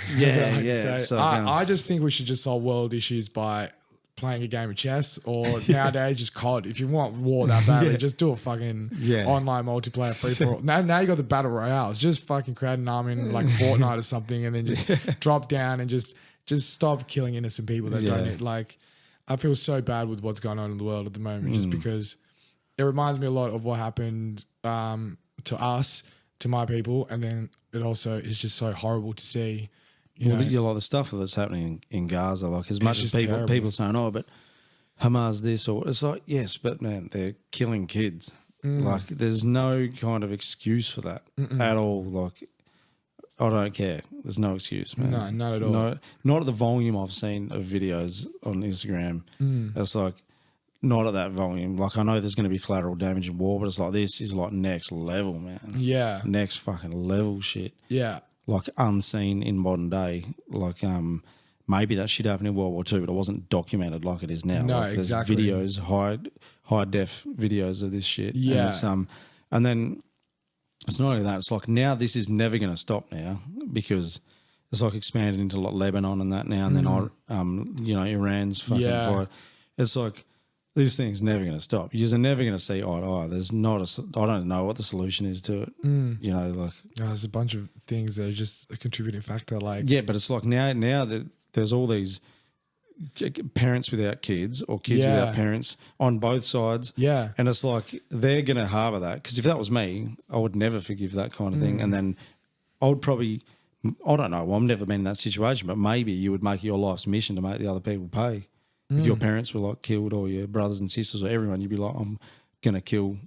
I I just think we should just solve world issues by playing a game of chess or nowadays just COD. If you want war that badly, just do a fucking online multiplayer free for all. Now you got the battle royales. Just fucking create an army in like Fortnite or something and then just drop down and just stop killing innocent people that don't need. Like, I feel so bad with what's going on in the world at the moment just because it reminds me a lot of what happened to us, to my people, and then it also is just so horrible to see. You know, the stuff that's happening in Gaza, like as much as people saying, oh, but Hamas this or it's like, yes, but man, they're killing kids. Like there's no kind of excuse for that at all. Like I don't care. There's no excuse, man. No, not at all. No, not at the volume I've seen of videos on Instagram. It's like not at that volume. Like I know there's going to be collateral damage in war, but it's like this is like next level, man. Yeah. Next fucking level shit. Yeah. Like unseen in modern day. Like maybe that shit happened in World War II, but it wasn't documented like it is now. No, like, there's exactly. Videos, high def videos of this shit. Yeah. And it's, and then it's not only that, it's like now this is never going to stop now because it's like expanded into like Lebanon and that now, and then Iran's fucking fight. It's like this thing's never going to stop. You're never going to see eye to eye. There's not I don't know what the solution is to it. You know, like there's a bunch of things that are just a contributing factor. Like but it's like now that there's all these parents without kids or kids without parents on both sides. Yeah. And it's like they're going to harbour that because if that was me, I would never forgive that kind of thing. And then I would probably, I don't know, I've never been in that situation, but maybe you would make your life's mission to make the other people pay. If your parents were like killed or your brothers and sisters or everyone, you'd be like, I'm going to kill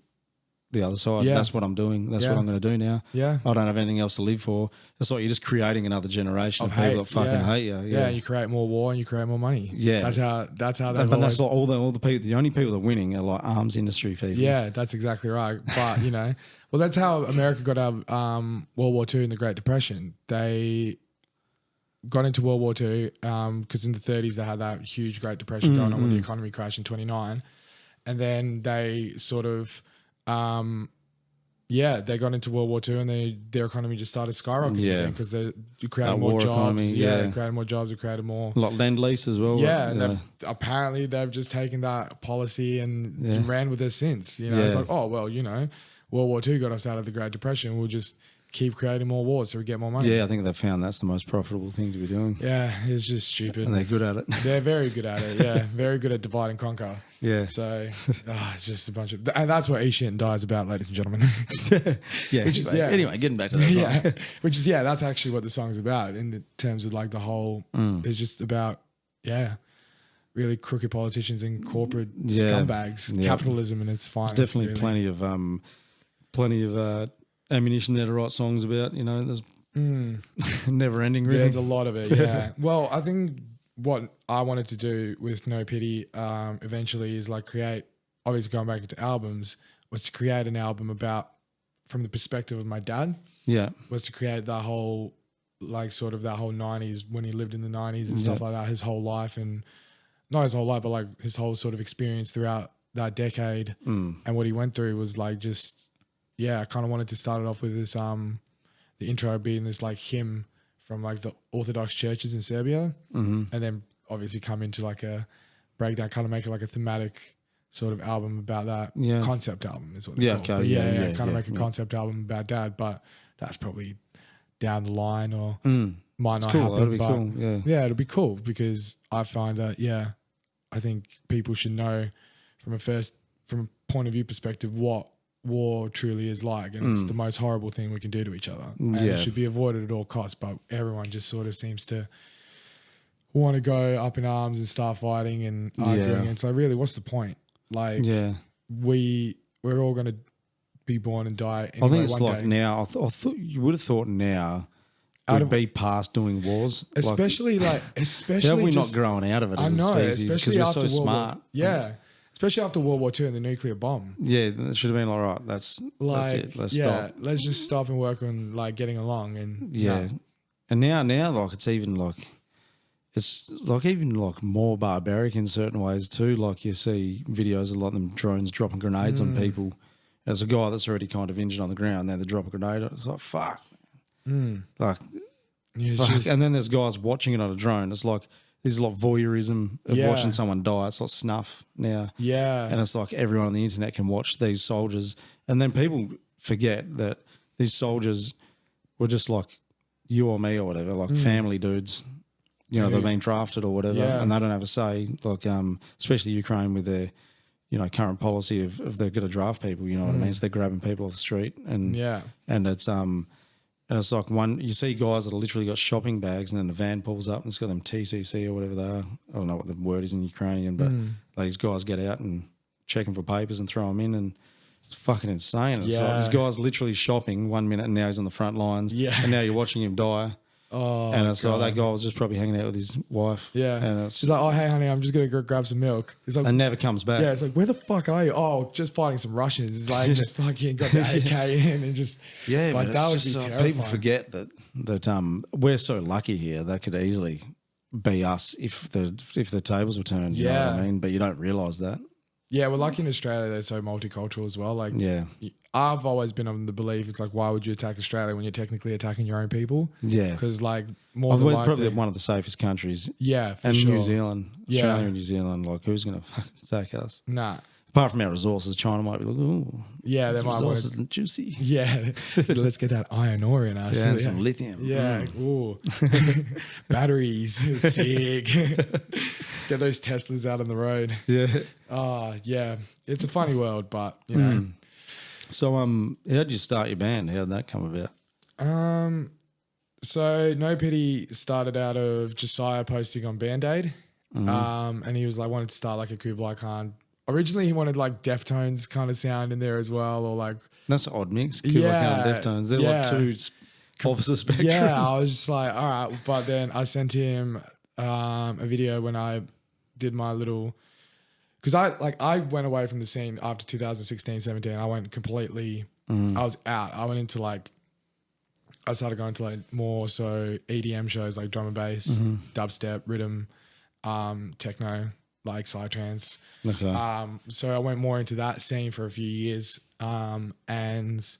the other side. Yeah. That's what I'm doing. That's what I'm going to do now. Yeah. I don't have anything else to live for. It's like you're just creating another generation of people that fucking hate you. Yeah. You create more war and you create more money. Yeah. That's how that. But that's like all the people. The only people that are winning are like arms industry people. Yeah, that's exactly right. But well, that's how America got out of World War II and the Great Depression. They got into World War II because in the 30s they had that huge Great Depression going on with the economy crash in 29, and then they sort of they got into World War II and their economy just started skyrocketing because they created more jobs. Economy, they created more jobs. They created more. Like Lend-Lease as well. Yeah, and apparently they've just taken that policy and ran with it since. It's like, oh well, World War II got us out of the Great Depression. We'll just keep creating more wars so we get more money. Yeah, I think they've found that's the most profitable thing to be doing. Yeah, it's just stupid. And they're good at it. They're very good at it, yeah. Very good at divide and conquer. Yeah. So, it's just a bunch of... And that's what E Shit and Die is about, ladies and gentlemen. Anyway, getting back to that song. Which is, that's actually what the song's about in the terms of like the whole... It's just about, really crooked politicians and corporate scumbags, capitalism and its finest. There's definitely plenty of ammunition there to write songs about. You know, there's never ending. Really, there's a lot of it. Yeah. Well, I think what I wanted to do with No Pity eventually is like create. Obviously, going back into albums was to create an album about from the perspective of my dad. Yeah, was to create that whole like sort of that whole 90s when he lived in the 90s and stuff like that, his whole life, and not his whole life, but like his whole sort of experience throughout that decade and what he went through was like just, yeah, I kind of wanted to start it off with this, the intro being this like hymn from like the Orthodox churches in Serbia and then obviously come into like a breakdown, kind of make it like a thematic sort of album about that concept album is what they call it. Okay, kind of make a concept album about dad, but that's probably down the line or might not happen. That'd be but cool. yeah, it'll be cool because I find that I think people should know from a point of view perspective what war truly is like, and it's the most horrible thing we can do to each other, and it should be avoided at all costs. But everyone just sort of seems to want to go up in arms and start fighting and arguing. And it's like, really, what's the point? Like, we're all going to be born and die anyway. I think it's one like day. now. I thought you would have thought now would be past doing wars, especially how have we not grown out of it as a species because we're so smart. Especially after World War II and the nuclear bomb. Yeah, it should have been all right. That's it. Let's stop. Let's just stop and work on like getting along and And now like it's even like even like more barbaric in certain ways too. Like you see videos of a lot of them drones dropping grenades on people. There's a guy that's already kind of injured on the ground. Then they drop a grenade. It's like fuck. Like, and then there's guys watching it on a drone. It's like there's a lot of voyeurism of watching someone die. It's like snuff now. Yeah, and it's like everyone on the internet can watch these soldiers, and then people forget that these soldiers were just like you or me or whatever, like family dudes. You know, they've been drafted or whatever, and they don't have a say. Like, especially Ukraine with their, you know, current policy of they're going to draft people. You know what I mean? So they're grabbing people off the street, and it's like you see guys that have literally got shopping bags, and then the van pulls up and it's got them TCC or whatever they are. I don't know what the word is in Ukrainian, but these guys get out and check them for papers and throw them in, and it's fucking insane. It's like this guy's literally shopping 1 minute and now he's on the front lines, and now you're watching him die. Oh, and it's like that guy was just probably hanging out with his wife. Yeah. And she's like, oh, hey, honey, I'm just going to go grab some milk. It's like, and never comes back. Yeah, it's like, where the fuck are you? Oh, just fighting some Russians. It's like, just fucking got the AK in and just... Yeah, but that would be terrifying. People forget that we're so lucky here. That could easily be us if the tables were turned, you know what I mean? But you don't realise that. Yeah, we're lucky in Australia. They're so multicultural as well. Like, I've always been on the belief it's like, why would you attack Australia when you're technically attacking your own people? Yeah, because like more than likely, probably one of the safest countries. Yeah, for and sure. New Zealand, Australia and New Zealand. Like, who's going to attack us? Nah. Apart from our resources, China might be like, oh, yeah, they might resources and juicy. Yeah, let's get that iron ore in us. Yeah, and some lithium. Yeah, ooh, batteries, sick. Get those Teslas out on the road. Yeah, yeah. It's a funny world, but you know. So, how did you start your band? How did that come about? So No Pity started out of Josiah posting on Band-Aid, and he was like wanted to start like a Kublai Khan. Originally, he wanted like Deftones kind of sound in there as well, or like that's an odd mix. Kublai Khan and Deftones, they're like two opposite spectrums. Yeah, I was just like, all right, but then I sent him a video when I did my little. Because I went away from the scene after 2016, 17. I went completely, I was out. I went into like, I started going to like more so EDM shows like drum and bass, dubstep, rhythm, techno, like psytrance. Okay. So I went more into that scene for a few years. And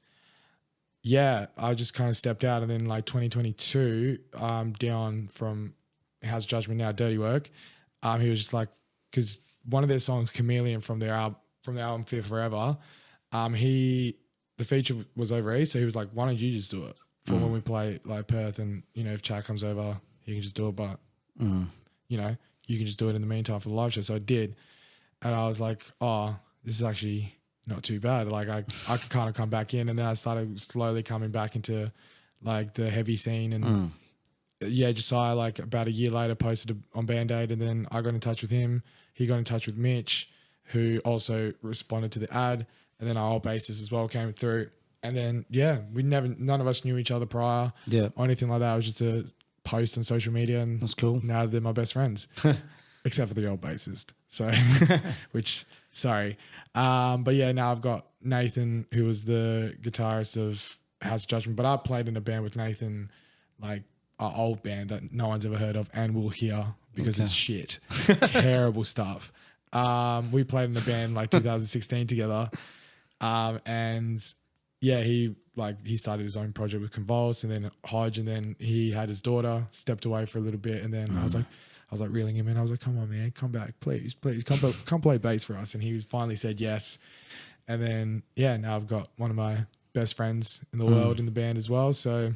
yeah, I just kind of stepped out. And then like 2022, Dion from How's Judgment Now, Dirty Work, he was just like, because one of their songs, Chameleon, from the album Fear Forever, the feature was over East, so he was like, why don't you just do it for when we play like Perth, and you know, if Chad comes over, he can just do it, but you know, you can just do it in the meantime for the live show. So I did, and I was like, oh, this is actually not too bad. Like I could kind of come back in, and then I started slowly coming back into like the heavy scene, and Josiah, like about a year later, posted on Band-Aid, and then I got in touch with him. He got in touch with Mitch, who also responded to the ad, and then our old bassist as well came through. And then, none of us knew each other prior or anything like that. It was just a post on social media, and that's cool. Now they're my best friends, except for the old bassist. So, but yeah, now I've got Nathan, who was the guitarist of House of Judgment. But I played in a band with Nathan, like an old band that no one's ever heard of and will hear because it's shit. Terrible stuff. We played in a band like 2016 together. And yeah, he started his own project with Convulse and then Hodge, and then he had his daughter, stepped away for a little bit, and then I was like reeling him in. I was like, come on, man, come back, please, come play bass for us. And he finally said yes. And then, now I've got one of my best friends in the world in the band as well. So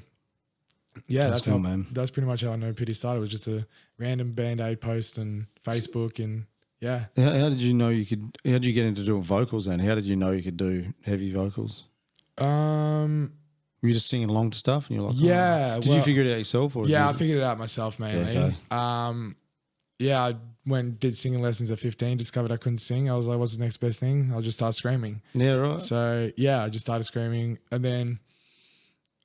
yeah, that's cool, man. That's pretty much how I know Pity started. It was just a random Band-Aid post on Facebook, and yeah. How did you know you could? How did you get into doing vocals then? How did you know you could do heavy vocals? Were you just singing along to stuff, and you're like, did you figure it out yourself? Or I figured it out myself mainly. I did singing lessons at 15. Discovered I couldn't sing. I was like, what's the next best thing? I'll just start screaming. Yeah, right. So I just started screaming, and then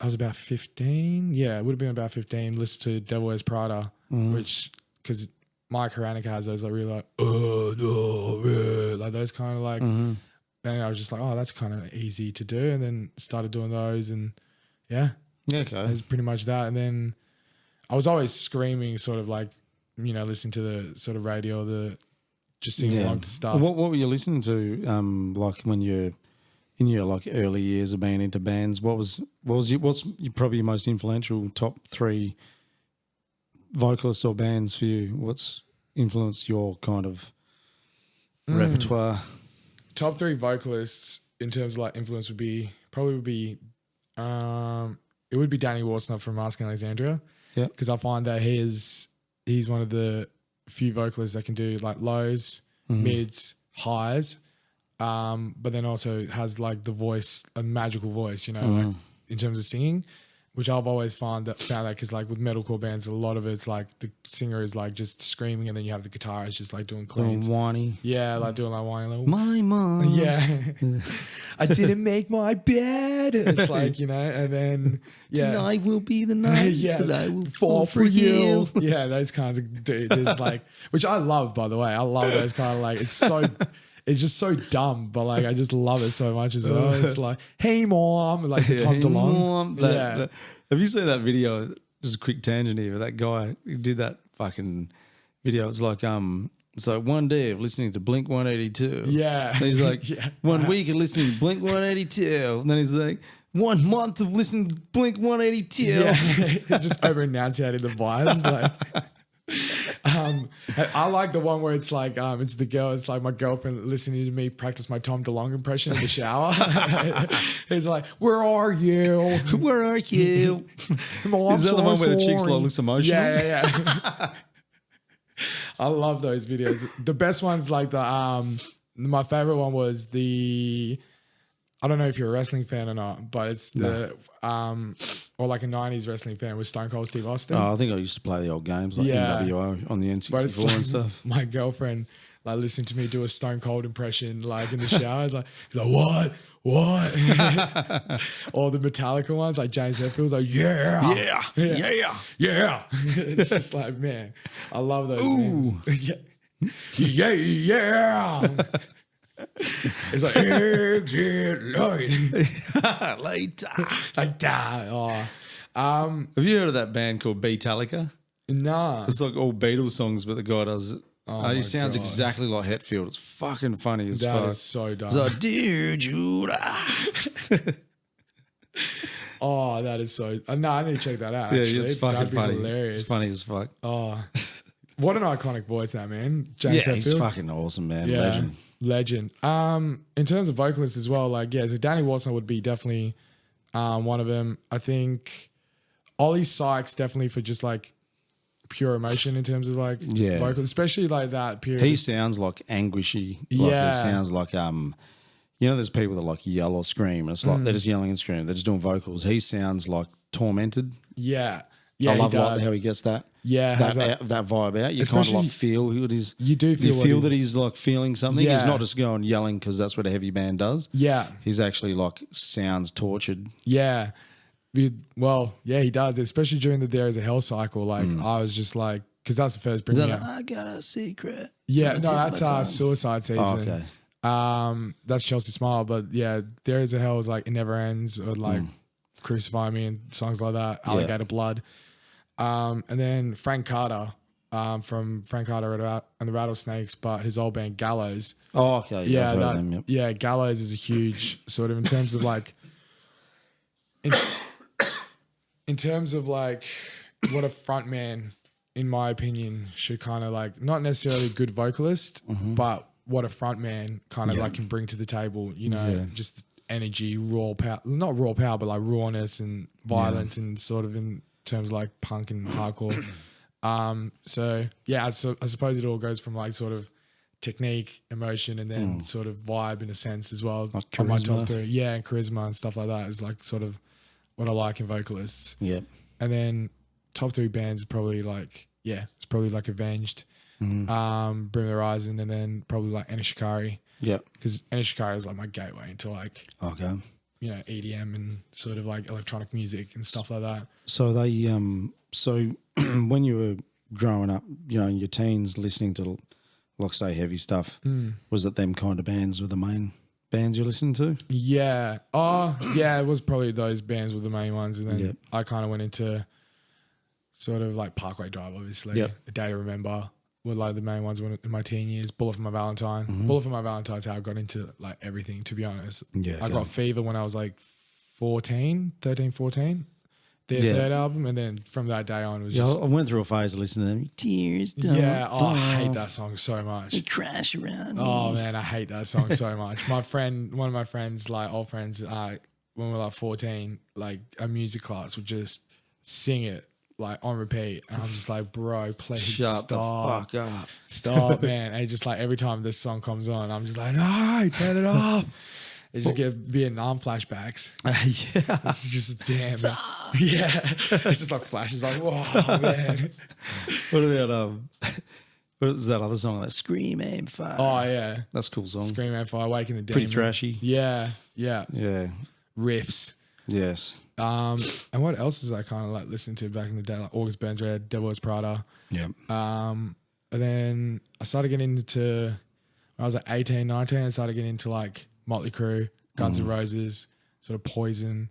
I was about 15. Yeah, it would have been about 15. Listened to Devil Wears Prada, which because Mike Haranica has those like really like like those kind of like. And I was just like, oh, that's kind of easy to do, and then started doing those, and it was pretty much that. And then I was always screaming, sort of like, listening to the sort of radio, just singing along to stuff. What were you listening to? Like when you're in your like early years of being into bands, what's probably your most influential top 3 vocalists or bands for you? What's influenced your kind of repertoire? Top 3 vocalists in terms of like influence would be Danny Warsnup from Mask Alexandria. Yeah. Because I find that he's one of the few vocalists that can do like lows, mids, highs, but then also has like the voice, a magical voice, like in terms of singing, which I've always found that because like with metalcore bands, a lot of it's like the singer is like just screaming, and then you have the guitarist just like doing cleans. Whiny. Yeah, like doing like whiny. Like, my mom. Yeah. I didn't make my bed. It's like, and then tonight will be the night that I will fall for you. Yeah, those kinds of dudes. It's like, which I love, by the way. I love those kind of like, it's just so dumb, but like I just love it so much as well. It's like, hey mom, like Tom DeLonge. Have you seen that video? Just a quick tangent here. That guy who did that fucking video. It's like one day of listening to Blink 182. Yeah. And he's like 1 week of listening to Blink 182. And then he's like 1 month of listening to Blink 182. Yeah. Just over enunciating the vibes. Like I like the one where it's like it's the girl, it's like my girlfriend listening to me practice my Tom DeLonge impression in the shower. He's like, where are you? Where are you? Is that the one where the chick's like looks emotional? Yeah. I love those videos. The best ones, like my favorite one was I don't know if you're a wrestling fan or not, but it's or like a 90s wrestling fan with Stone Cold Steve Austin. Oh, I think I used to play the old games like NWO on the N64 and stuff. My girlfriend like listening to me do a Stone Cold impression like in the shower. She's like, what? Or the Metallica ones, like James Hetfield's like, yeah. It's just like, man, I love those things. Yeah. It's like exit later. Oh. Have you heard of that band called Beatallica? Nah. It's like all Beatles songs, but the guy does it. He sounds exactly like Hetfield. It's fucking funny as fuck. That is so dumb. It's like, dear Judah. Oh, that is so... No, I need to check that out, actually. Yeah, it's fucking funny. Hilarious. It's funny as fuck. Oh, what an iconic voice that, man. James Hetfield. He's fucking awesome, man. Yeah. Legend. In terms of vocalists as well, like, so Danny Warsnup would be definitely one of them. I think Ollie Sykes definitely for just like pure emotion in terms of like vocals, especially like that period. He sounds like anguishy. Like it sounds like there's people that like yell or scream, and it's like they're just yelling and screaming. They're just doing vocals. He sounds like tormented. Yeah. I love like how he gets that. Yeah, that vibe out. You kind of like feel what he's. You do feel. You feel that he's like feeling something. Yeah. He's not just going yelling because that's what a heavy band does. Yeah, he's actually like sounds tortured. Yeah, well, yeah, he does. Especially during the There Is a Hell cycle. Like I was just like, because that's the first bringing up. I got a secret. Yeah, no, that's Suicide Season. Oh, okay. That's Chelsea Smile, but yeah, There Is a Hell is like It Never Ends or like Crucify Me and songs like that. Alligator Blood. And then Frank Carter, from Frank Carter and the Rattlesnakes, but his old band Gallows. Oh, okay. Yeah, Gallows is a huge sort of in terms of like, in terms of like what a front man, in my opinion, should kind of like, not necessarily a good vocalist, but what a front man kind of like can bring to the table, you know, just energy, raw power, not raw power, but like rawness and violence and sort of in terms of like punk and hardcore. So yeah, I suppose it all goes from like sort of technique, emotion, and then sort of vibe in a sense as well. Like on my top three. Yeah, and charisma and stuff like that is like sort of what I like in vocalists. Yeah. And then top three bands probably like, it's probably like Avenged, Bring the Horizon, and then probably like Ena Shikari. Yeah. Because Ena Shikari is like my gateway into like, you know, EDM and sort of like electronic music and stuff like that. So they, so when you were growing up, you know, in your teens, listening to, like, say, heavy stuff, was it them kind of bands were the main bands you're listening to? Yeah. Oh, yeah, it was probably those bands were the main ones. And then I kind of went into sort of like Parkway Drive, obviously. A Day to Remember were like the main ones in my teen years. Bullet for My Valentine. Bullet for My Valentine is how I got into like everything, to be honest. Yeah. I got Fever when I was like 13, 14. Their third album, and then from that day on, it was just... I went through a phase of listening to them. Tears don't fall. I hate that song so much. They crash around me. Oh, man, I hate that song so much. One of my friends, like old friends, when we were like 14, like a music class would just sing it like on repeat. And I'm just like, bro, please Shut the fuck up. Stop, man. And just like every time this song comes on, I'm just like, no, turn it off. It just get Vietnam flashbacks. Yeah. It's just damn. Yeah. It's just like flashes like, whoa, man. What about what is that other song? Like Scream Aim Fire. Oh yeah. That's a cool song. Scream Aim Fire, Awaken the Pretty Demon. thrashy. Yeah. Riffs. Yes. And what else is I kind of like listening to back in the day? Like August Burns Red, Devil Wears Prada. Yeah. And then I started getting into, when I was like 18, 19, I started getting into like Motley Crue, Guns N' Roses, sort of Poison.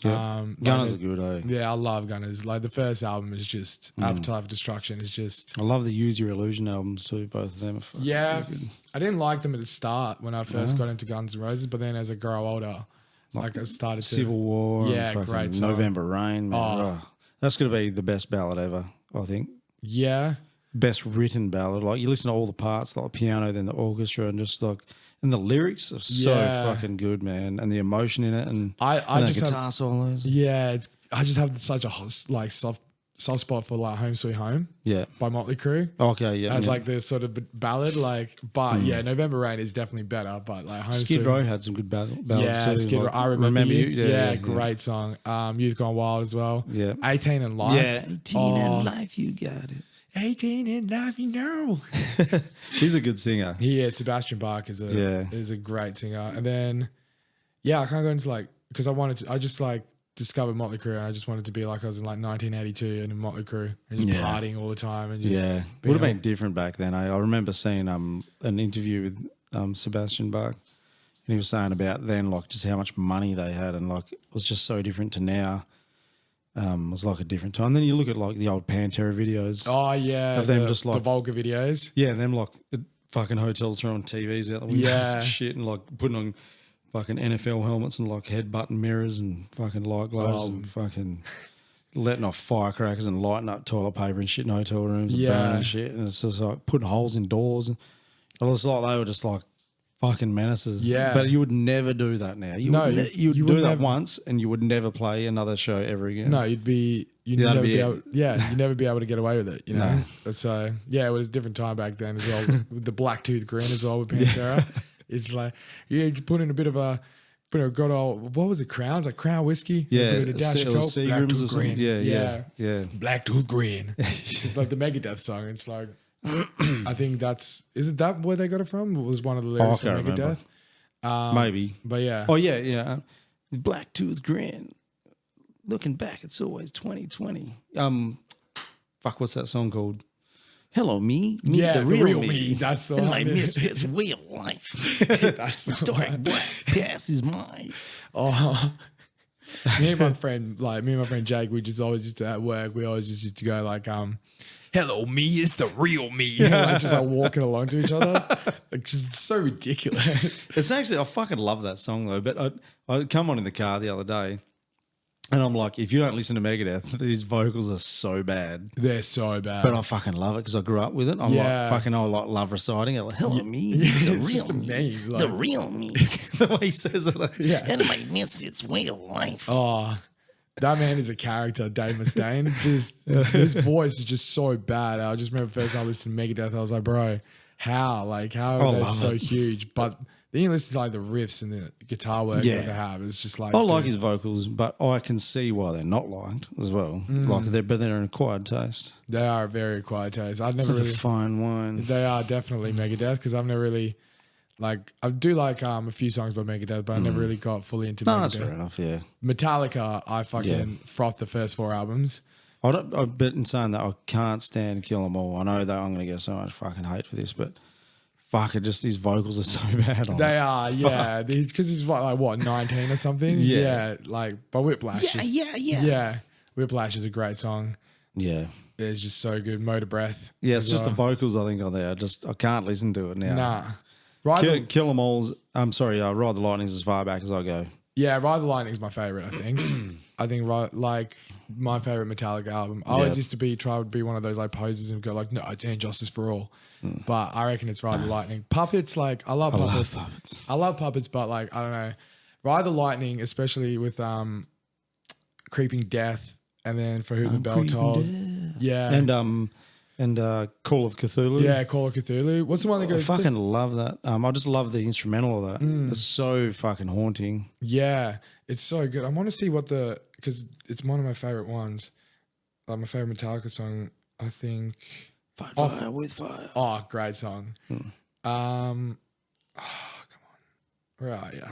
Yeah. Gunners are good, eh? Yeah, I love Gunners. Like the first album is just Appetite for Destruction is just... I love the Use Your Illusion albums too, both of them. Yeah, I didn't like them at the start when I first got into Guns N' Roses, but then as I grow older, like I started to... Civil War. Yeah, great song. November Rain. Man. Oh. That's going to be the best ballad ever, I think. Yeah. Best written ballad. Like you listen to all the parts, like the piano, then the orchestra, and just like... And the lyrics are so fucking good, man, and the emotion in it, and the guitar solos. Yeah, I just have such a like soft spot for like Home Sweet Home. Yeah, by Motley Crue. Okay, yeah, as like the sort of ballad, like, but yeah, November Rain is definitely better. But like Skid Row had some good ballads too. Skid Row. I remember you. Yeah, great song. Youth Gone Wild as well. Yeah, 18 in Life. Yeah, 18 in Life, you got it. 18 in Life, you know. He's a good singer. He is. Sebastian Bach is a great singer. And then, I can't go into like, because I just like discovered Motley Crue, and I just wanted to be like I was in like 1982 and in Motley Crue and just partying all the time. And just would have been different back then. I remember seeing an interview with Sebastian Bach, and he was saying about then like just how much money they had, and like it was just so different to now. It was like a different time. Then you look at like the old Pantera videos. Oh yeah, of them just like the Volga videos. Yeah, and them like fucking hotels throwing TVs out the windows and shit, and like putting on fucking NFL helmets and like head button mirrors and fucking light globes and fucking letting off firecrackers and lighting up toilet paper and shit in hotel rooms and burning shit. And it's just like putting holes in doors. And it was like they were just like fucking menaces. Yeah. But you would never do that now. You would do that once and you would never play another show ever again. No, you'd never be able to get away with it, you know? No. So, it was a different time back then as well. With the black tooth grin as well with Pantera. It's like, you put in a bit of a But it got all, what was it? Crowns, like Crown whiskey. Yeah, a dash of Coke, Seagrams or something. Green. Yeah. Black Tooth Green. It's like the Megadeth song. It's like, I think is it that where they got it from? It was one of the lyrics from Megadeth. Maybe. But yeah. Oh yeah. Black Tooth Grin. Looking back, it's always 2020. Fuck, what's that song called? Hello, me. The real me. That's the and one. my misfits way of life. That's the Dark one. black past is mine. Oh. me and my friend Jake, we just always used to at work. We always just used to go like, "Hello, me is the real me." Like just like walking along to each other, like just so ridiculous. It's actually, I fucking love that song though. But I come on in the car the other day, and I'm like, if you don't listen to Megadeth, these vocals are so bad. They're so bad. But I fucking love it because I grew up with it. I'm like, fucking, I like love reciting it. Like, hello, me, the real me, like, the real me. The way he says it, like, and my misfits way of life. Oh, that man is a character, Dave Mustaine. Just his voice is just so bad. I just remember first time I listened to Megadeth, I was like, bro, how are they so huge? But then you listen to like the riffs and the guitar work that they have. It's just like, I like his vocals, but I can see why they're not liked as well. Like they're an acquired taste. They are a very acquired taste. I've It's never like really. a fine wine. They are definitely Megadeth because I've never really. Like I do like a few songs by Megadeth, but I never really got fully into Megadeth. That's fair enough, yeah. Metallica, I fucking frothed the first 4 albums. I've been saying that I can't stand Kill 'Em All. I know that I'm going to get so much fucking hate for this, but fuck it, just these vocals are so bad. They are, yeah. Because he's like what, 19 or something? Yeah. Like, but Whiplash. Yeah. Whiplash is a great song. Yeah. It's just so good. Motor Breath. Yeah, it's just the vocals I think are there. I can't listen to it now. Nah. Kill 'Em All's, I'm sorry, Ride the Lightning's as far back as I go. Yeah, Ride the Lightning's my favorite, I think. I think like my favorite Metallica album. I always used to try to be one of those like posers and go like, no, it's And Justice for All. But I reckon it's Ride the Lightning. Puppets, like I love Puppets. I love Puppets, but like I don't know. Ride the Lightning, especially with Creeping Death and then For Whom the Bell Tolls. Yeah. And Call of Cthulhu. Yeah, Call of Cthulhu. What's the one that goes? I fucking love that. I just love the instrumental of that. It's so fucking haunting. Yeah, it's so good. I want to see because it's one of my favorite ones. Like my favorite Metallica song, I think. Fight fire with fire. Oh, great song. Come on. Where are you?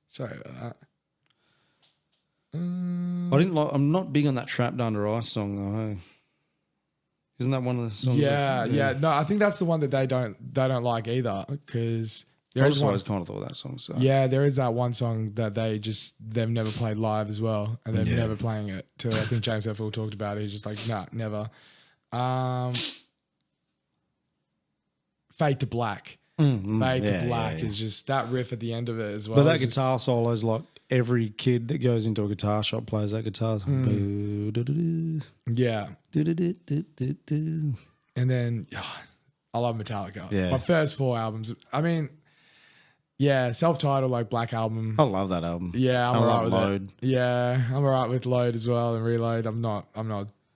Sorry about that. I'm not big on that Trapped Under Ice song though. Hey? Isn't that one of the songs? Yeah. No, I think that's the one that they don't like either because I always kind of thought that song. So. Yeah, there is that one song that they've never played live as well, and they're never playing it. I think James Hetfield talked about it. He's just like, nah, never. Fade to Black. Fade to Black is just that riff at the end of it as well. But that guitar solo is like every kid that goes into a guitar shop plays that guitar. Yeah. And then I love Metallica. Yeah. My first 4 albums. I mean, yeah, self-titled like Black Album. I love that album. Yeah, I'm alright with Load. it. Yeah, I'm alright with Load as well and Reload. I'm not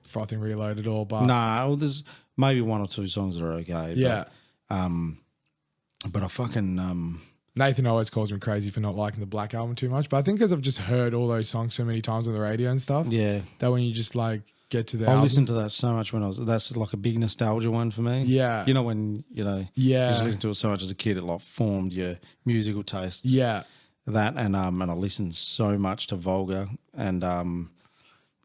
frothing Reload at all. But well, there's maybe 1 or 2 songs that are okay. Yeah. But I fucking Nathan always calls me crazy for not liking the Black Album too much. But I think because I've just heard all those songs so many times on the radio and stuff. Yeah. That when you just like get to the I album. listened to that so much that's like a big nostalgia one for me. Yeah. You know when, you just listen to it so much as a kid, it like formed your musical tastes. Yeah. That and I listened so much to Vulgar and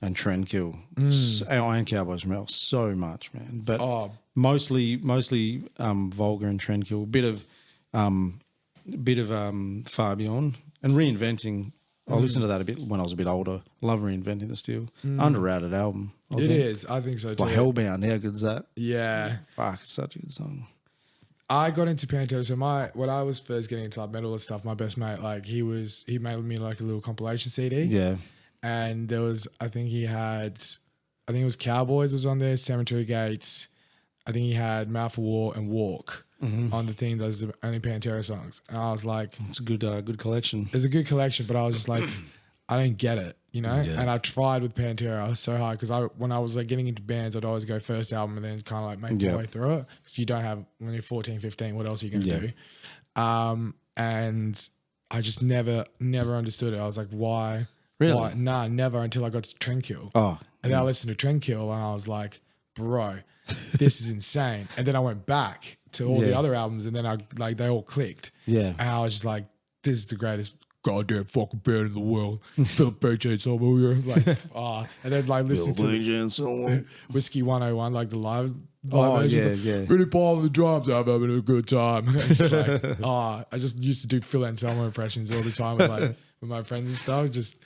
Trendkill and Cowboys from Hell so much, man. But mostly Vulgar and Trendkill. Bit of Far Beyond and Reinventing. I listened to that a bit when I was a bit older. Love Reinventing the Steel. Underrated album. It is. I think so too. Well, Hellbound, how good's that? Yeah. Fuck, it's such a good song. I got into Pantera. So when I was first getting into like metal and stuff, my best mate, like he made me like a little compilation CD. Yeah. And there was, I think it was Cowboys was on there, Cemetery Gates. I think he had Mouth of War and Walk on the thing. Those are the only Pantera songs. And I was like, it's a good collection. It's a good collection, but I was just like, I don't get it, Yeah. And I tried with Pantera so hard because when I was like getting into bands, I'd always go first album and then kind of like make my way through it because you don't have when you're 14, 15. What else are you going to do? And I just never understood it. I was like, why? Really? Why? Nah, never until I got to Tranquil. Oh. And then I listened to Tranquil and I was like, bro, this is insane. And then I went back to all the other albums and then they all clicked. Yeah. And I was just like, this is the greatest goddamn fucking band in the world. Philip BJ Solo. Like, and then like listen to Whiskey 101, like the live versions. Yeah. Really Paul on the drums, I'm having a good time. It's like, I just used to do Phil Anselmo impressions all the time with my friends and stuff. Just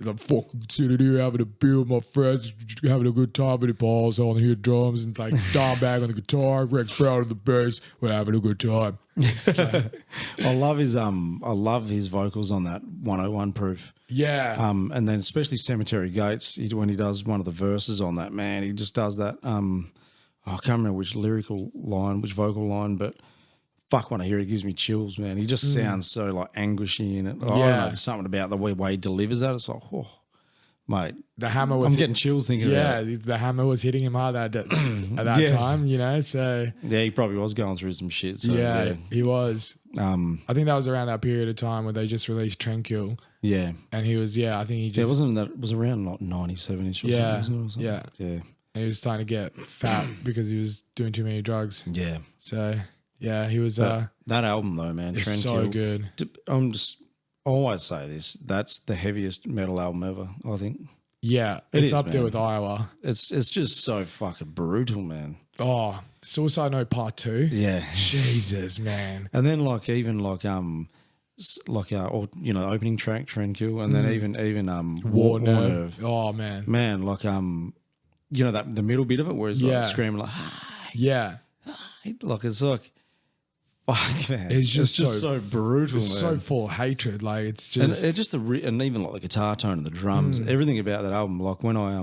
I'm fucking sitting here having a beer with my friends, having a good time. Really Paul's on here drums and it's like Don Bag on the guitar, Rex Brown on the bass. We're having a good time. Like, I love his vocals on that 101 Proof. Yeah. And then especially Cemetery Gates, when he does one of the verses on that, man, he just does that. I can't remember which vocal line, but fuck, when I hear it, it gives me chills, man. He just sounds so like anguishy in it. I don't know, there's something about the way he delivers that. It's like, oh, mate, the hammer was. I'm getting chills thinking about it. Yeah, the hammer was hitting him hard at that time, you know. So yeah, he probably was going through some shit. So, yeah, he was. I think that was around that period of time where they just released Tranquil. Yeah, and he was. Yeah, I think he just. It was around like 97ish. Or something. Yeah. And he was starting to get fat because he was doing too many drugs. Yeah. So yeah, he was. That album though, man, it's so good. I always say this. That's the heaviest metal album ever, I think. Yeah, it's up there with Iowa. It's just so fucking brutal, man. Oh, Suicide Note Part 2. Yeah. Jesus, man. And then opening track Tranquil, and then even War Nerve. Oh man. Man, like that the middle bit of it where it's like screaming like like it's like fuck, man. It's just so brutal. It's so full of hatred. Like it's just and just and even like the guitar tone and the drums, everything about that album. Like when I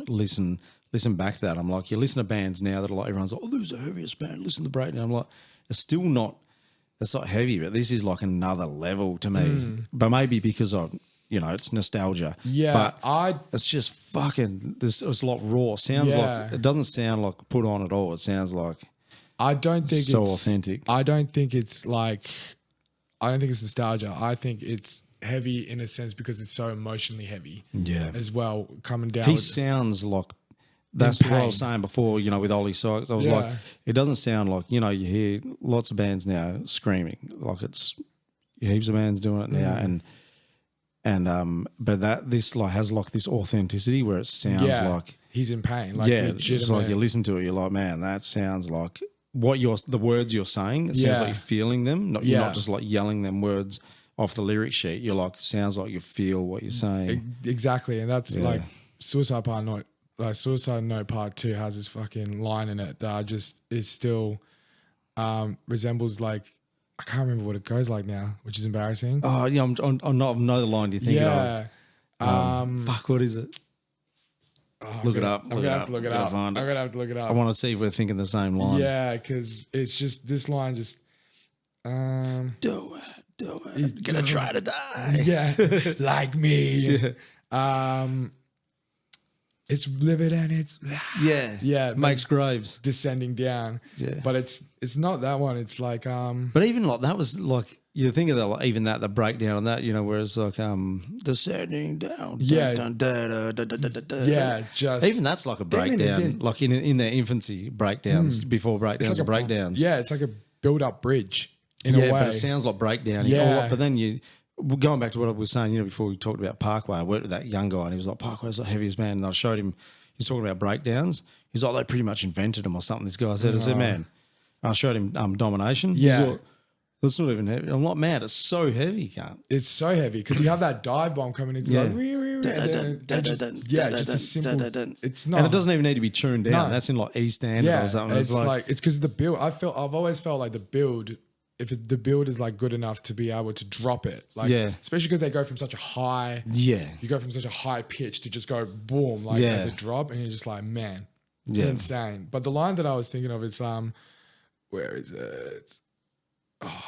listen back to that, I'm like, you listen to bands now that are like everyone's like, oh, this is the heaviest band. Listen to Breakdown. I'm like, it's not heavy, but this is like another level to me. But maybe because it's nostalgia. Yeah, but it's just fucking. It's a lot raw. Sounds like it doesn't sound like put on at all. It sounds like. I don't think so it's authentic. I don't think it's nostalgia. I think it's heavy in a sense because it's so emotionally heavy. Yeah. As well, coming down. He sounds like. That's what I was saying before, with Ollie Sykes. I was like, it doesn't sound like, you hear lots of bands now screaming. Like it's heaps of bands doing it now. But this has like this authenticity where it sounds like he's in pain. Like it's like you listen to it, you're like, man, that sounds like the words you're saying. It sounds like you're feeling them. You're not just like yelling them words off the lyric sheet. You're like, it sounds like you feel what you're saying. Exactly, and that's like Suicide Note Part 2 has this fucking line in it that it still resembles like. I can't remember what it goes like now, which is embarrassing. Oh yeah, I'm not know the line. Do you think? Yeah. Fuck. What is it? Look it up. I'm gonna have to look it up. I'm gonna have to look it up. I want to see if we're thinking the same line. Yeah, because it's just this line. Just do it. Gonna try to die. Yeah, like me. Yeah. It's livid and it's makes graves descending down. Yeah, but it's not that one. It's like But even like that was like you think of that, like, even that the breakdown on that, where it's like descending down. Just even that's like a breakdown, like in their infancy breakdowns before breakdowns like breakdowns. Yeah, it's like a build up bridge in a way. But it sounds like breakdown. Yeah, but then going back to what I was saying, before we talked about Parkway, I worked with that young guy and he was like, Parkway's the heaviest band. And I showed him, he's talking about breakdowns. He's like, they pretty much invented them or something. This guy said, I said, man, and I showed him Domination. Yeah. He's like, that's not even heavy. I'm like, man, it's so heavy, can't. It's so heavy because you have that dive bomb coming into just a simple. It's not, and it doesn't even need to be tuned down. No. That's in like E standard or something. It's like it's because the build. I've always felt like the build. If the build is like good enough to be able to drop it, especially because they go from such a high, you go from such a high pitch to just go boom, like as a drop, and you're just like, man, insane. But the line that I was thinking of is where is it? Oh.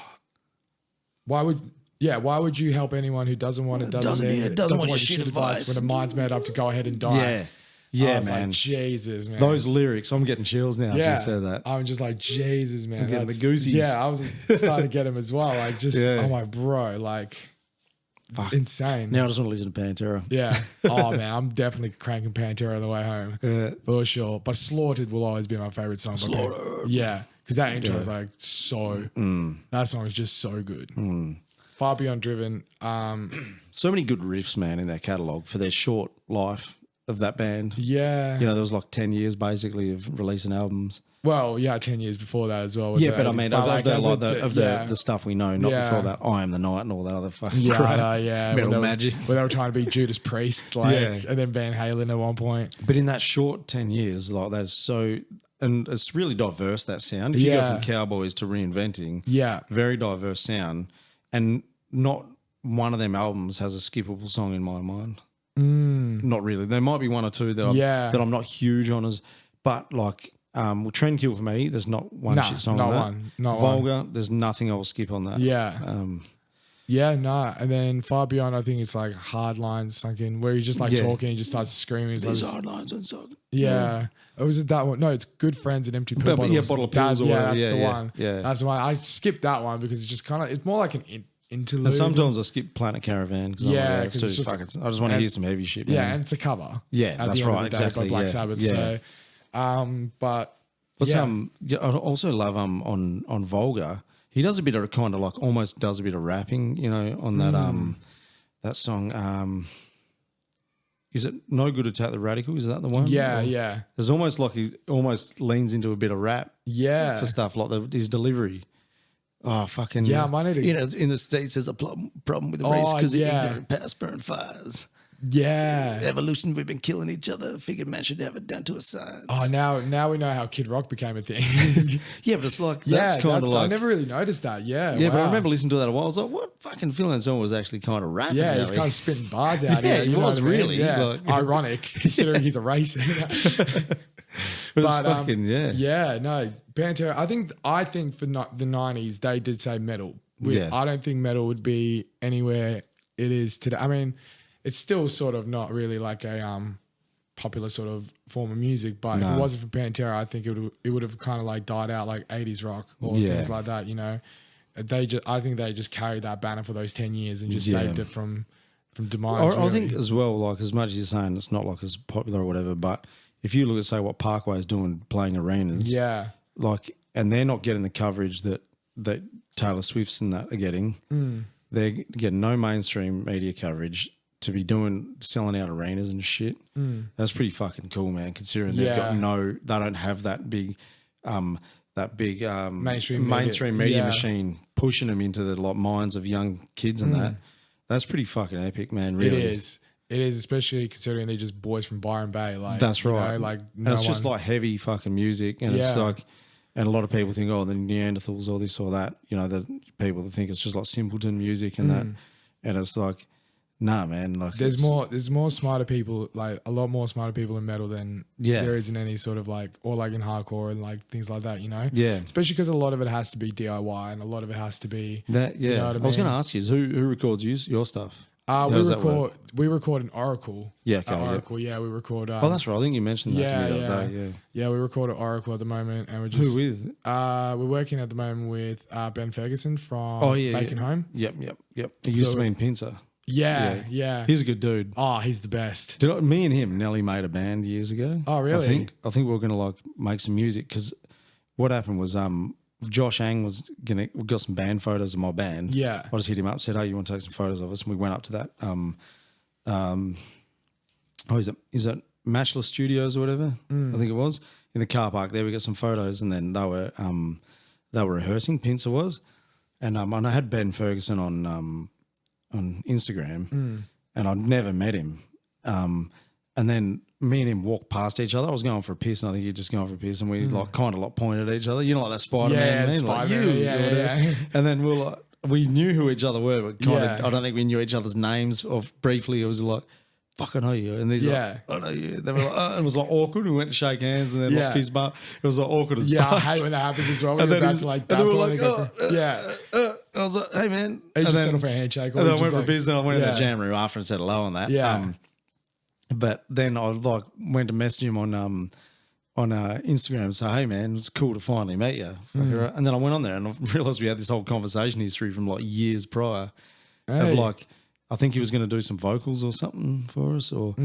Why would you help anyone who doesn't want it, doesn't want your shit advice when a mind's made up to go ahead and die? Yeah. Yeah, I was man. like, Jesus, man. Those lyrics, I'm getting chills now after you said that. I'm just like, Jesus, man. I'm getting the goosies. Yeah, I was starting to get them as well. Like, just, I'm like, bro, like, fuck. Insane. Now I just want to listen to Pantera. Yeah. Oh, man, I'm definitely cranking Pantera on the way home. Yeah. For sure. But Slaughtered will always be my favorite song. Slaughtered. Yeah. Because that intro is like so, that song is just so good. Far Beyond Driven. So many good riffs, man, in their catalogue for their short life of that band. Yeah. You know, there was like 10 years basically of releasing albums. Well, yeah, 10 years before that as well. Yeah, but I mean, the stuff we know, not before that, I Am the Night and all that other fucking crap. Metal Magic. Where they were trying to be Judas Priest, and then Van Halen at one point. But in that short 10 years, like that's so, and it's really diverse, that sound. If you go from Cowboys to Reinventing, very diverse sound. And not one of them albums has a skippable song in my mind. Not really. There might be one or two that I'm not huge on but like Trendkill for me, there's not one shit song on that. Vulgar, there's nothing I'll skip on that. And then Far Beyond, I think it's like Hard Lines Sunk In, where he's just like talking, he just starts screaming. These hard lines and sunk. Or was it that one? No, it's Good Friends and Empty Pill Bottles. Yeah, Bottle of Pills or whatever. That's the one. Yeah. That's the one. I skipped that one because it's just kind of, it's more like an interlude. And sometimes I skip Planet Caravan because I just want to hear some heavy shit. Man. Yeah, and it's a cover. Yeah, that's right. Exactly. By Black Sabbath. Yeah. So, but I also love on Vulgar. He does a bit of kind of like almost does a bit of rapping, you know, on that song. Is it No Good to Take the Radical? Is that the one? Yeah. There's almost like he almost leans into a bit of rap. Yeah. For stuff like his delivery. Oh, fucking. Yeah, I might need to. You know, in the States, there's a problem with the race because the ignorant past burn fires. Yeah. Evolution, we've been killing each other. Figured man should have it down to a science. Oh, now we know how Kid Rock became a thing. Yeah, but it's like, that's kind of like. I never really noticed that. Yeah. Yeah, but I remember listening to that a while. I was like, what fucking feeling song was actually kind of rapping? Yeah, he's kind of spitting bars out here. He was really. Yeah. Like, ironic considering he's a racist. But it's fucking, Pantera, I think for the 90s, they did say metal. I don't think metal would be anywhere it is today. I mean, it's still sort of not really like a popular sort of form of music, but if it wasn't for Pantera, I think it would have kind of like died out like 80s rock or things like that, you know. I think they just carried that banner for those 10 years and just saved it from demise. I think as well, like as much as you're saying it's not like as popular or whatever, but if you look at say what Parkway is doing playing arenas, like, and they're not getting the coverage that Taylor Swift's and that are getting, they're getting no mainstream media coverage to be selling out arenas and shit. That's pretty fucking cool, man, considering they've got they don't have that big mainstream media machine pushing them into the minds of young kids and that. That's pretty fucking epic, man, really. It is, especially considering they're just boys from Byron Bay. Like, that's right. You know, like and it's just like heavy fucking music, and it's like, and a lot of people think, oh, the Neanderthals or this or that. You know, the people that think it's just like simpleton music and that, and it's like, nah, man. Like, there's more smarter people, like a lot more smarter people in metal than there is in any sort of like, or like in hardcore and like things like that. You know, especially because a lot of it has to be DIY and a lot of it has to be that. Yeah, you know what I mean? Was going to ask you, who records your stuff? We record in Oracle. Yeah, okay. Oracle, we record. Oh, that's right. I think you mentioned that to me the other day. Yeah, we record at Oracle at the moment, and we're just. Who with? We're working at the moment with Ben Ferguson from Vacant Home. Yep. He used to be in Pincer. Yeah. He's a good dude. Oh, he's the best. Me and him, Nelly made a band years ago. Oh, really? I think we were going to like make some music because what happened was Josh Ang we got some band photos of my band. Yeah. I just hit him up, said, hey, you want to take some photos of us? And we went up to that. Is it Matchless Studios or whatever? I think it was. In the car park there, we got some photos, and then they were rehearsing, Pincer was. And I had Ben Ferguson on Instagram, and I'd never met him. And then me and him walked past each other. I was going for a piss, and I think he'd just gone for a piss, and we like kind of like pointed at each other. You know, like that Spider-Man meme, like you. Yeah. And then we knew who each other were, but kind of I don't think we knew each other's names. Briefly, it was like, fuck, I know you. And these like, I know you. They were like, it was like awkward. We went to shake hands, and then like fist bump. It was like awkward as fuck. Yeah, I hate when that happens as well. When you're about to like bounce and I was like, hey man. And just settle for a handshake. And then I went for a beers, and I went in the jam room after and said hello on that. Yeah. But then I like went to message him on Instagram and say, hey man, it's cool to finally meet you. And then I went on there and I realised we had this whole conversation history from like years prior of like, I think he was going to do some vocals or something for us or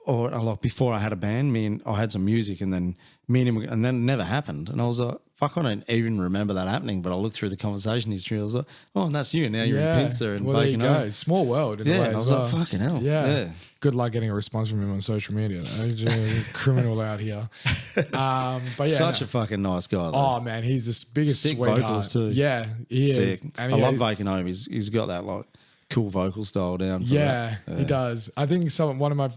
like before I had a band, I had some music and then me and him, and then it never happened. And I was like, fuck, I don't even remember that happening. But I looked through the conversation history. I was like, oh, and that's you. Now you're in Pincer and there you go. Small world in a way. And I was like, fucking hell. Yeah. Good luck getting a response from him on social media. Criminal out here. But yeah, such a fucking nice guy. Though. Oh man, he's the biggest sick sweetheart. vocals too. Yeah, he is. And I love Vacant Home. He's got that like cool vocal style down. Yeah, he does. I think one of my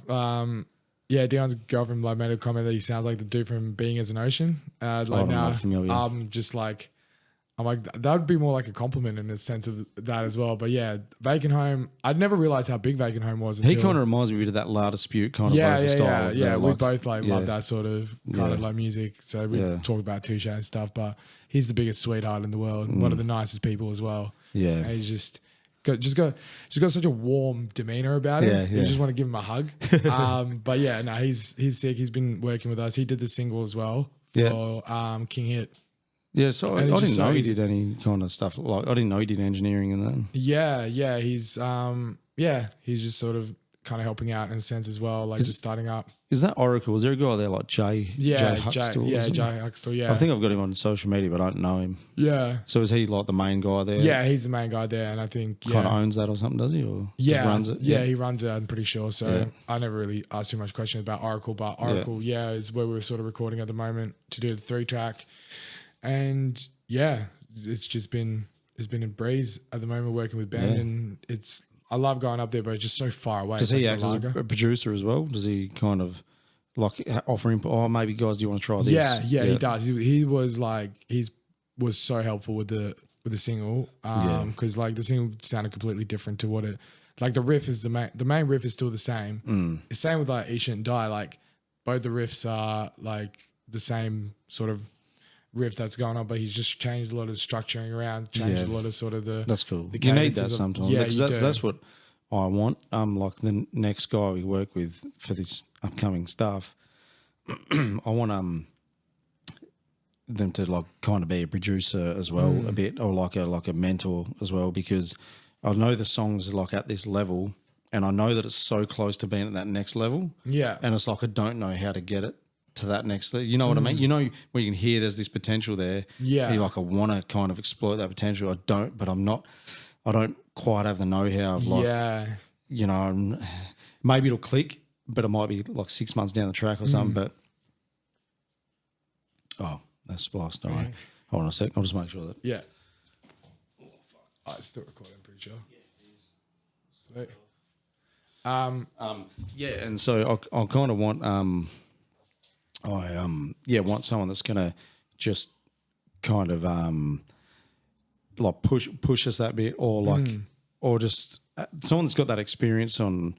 Dion's girlfriend like made a comment that he sounds like the dude from Being as an Ocean. I'm just like, I'm like, that would be more like a compliment in the sense of that as well. But yeah, Vacant Home, I'd never realized how big Vacant Home was. He kind of reminds me of that La Dispute kind of vocal style. Yeah, we both love that sort of kind of like music. So we talk about Touche and stuff, but he's the biggest sweetheart in the world. One of the nicest people as well. Yeah. And he's just got such a warm demeanor about him. You just want to give him a hug. But yeah, no, he's sick. He's been working with us. He did the single as well for King Hit. Yeah, so I didn't know he did any kind of stuff. Like I didn't know he did engineering and that. Yeah, he's just sort of kind of helping out in a sense as well, like just starting up. Is that Oracle? Is there a guy there like Jay? Jay Huxtable. Jay Huxtable. Yeah, I think I've got him on social media, but I don't know him. Yeah. So is he like the main guy there? Yeah, he's the main guy there, and I think kind of owns that or something, does he? Or just runs it? Yeah, he runs it. I'm pretty sure. So I never really asked too much questions about Oracle, but Oracle, is where we're sort of recording at the moment to do the 3-track, and it's been a breeze at the moment working with Ben, and I love going up there, but it's just so far away. Does he act as a producer as well? Does he kind of like offer input? Oh, maybe guys, do you want to try this? Yeah, he does. He was like, was so helpful with the single because like the single sounded completely different to what it, like the riff is the main riff is still the same. It's same with like He Shouldn't Die. Like both the riffs are like the same sort of riff that's going on, but he's just changed a lot of structuring around, changed a lot of sort of the. That's cool. You need that sometimes. Yeah, because that's what I want. Like the next guy we work with for this upcoming stuff, I want them to like kind of be a producer as well, a bit, or like a mentor as well, because I know the songs are like at this level, and I know that it's so close to being at that next level. Yeah, and it's like I don't know how to get it to that next level. You know what I mean? You know when you can hear there's this potential there. Yeah. You're like, I want to kind of exploit that potential. I don't, but I don't quite have the know-how of like, you know, maybe it'll click, but it might be like 6 months down the track or something. But, that's spliced. All right. Hold on a sec. I'll just make sure that. Yeah. Oh, fuck. It's still recording, I'm pretty sure. Sweet. And so I kind of want, want someone that's going to just kind of like push us that bit, or like, or just someone that's got that experience on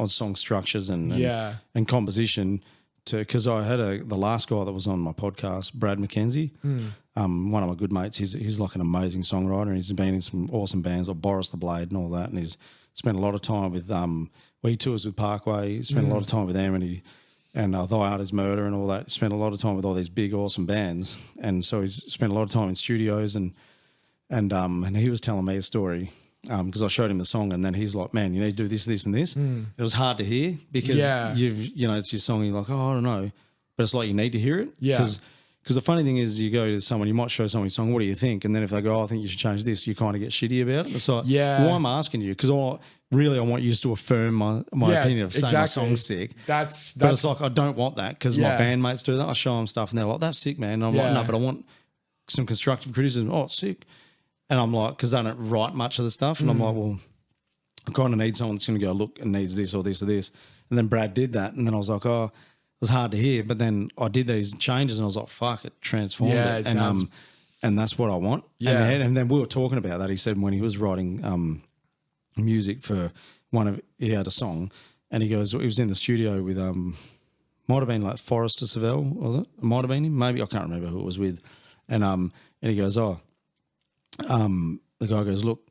song structures and composition. Because I had the last guy that was on my podcast, Brad McKenzie, one of my good mates. He's like an amazing songwriter, and he's been in some awesome bands like Boris the Blade and all that, and he's spent a lot of time with he tours with Parkway. He spent a lot of time with them, and Thy Art Is Murder and all that. He spent a lot of time with all these big, awesome bands. And so he's spent a lot of time in studios and he was telling me a story because I showed him the song, and then he's like, man, you need to do this, this and this. It was hard to hear because it's your song and you're like, oh, I don't know. But it's like you need to hear it. Yeah. Because the funny thing is you go to someone, you might show someone your song, what do you think? And then if they go, I think you should change this, you kind of get shitty about it. It's like, why I'm asking you? Because I want you to affirm my opinion of saying my song's sick. But it's like, I don't want that because my bandmates do that. I show them stuff and they're like, that's sick, man. And I'm like, no, but I want some constructive criticism. Oh, it's sick. And I'm like, because I don't write much of the stuff. And I'm like, well, I kind of need someone that's going to go, look, it needs this or this or this. And then Brad did that. And then I was like, oh, it was hard to hear. But then I did these changes and I was like, fuck, it transformed it. And that's what I want. Yeah. And then we were talking about that. He said when he was writing music for he had a song, and he goes, he was in the studio with, might have been like Forrester Savell, was it? It might have been him. Maybe, I can't remember who it was with. And he goes, the guy goes, look,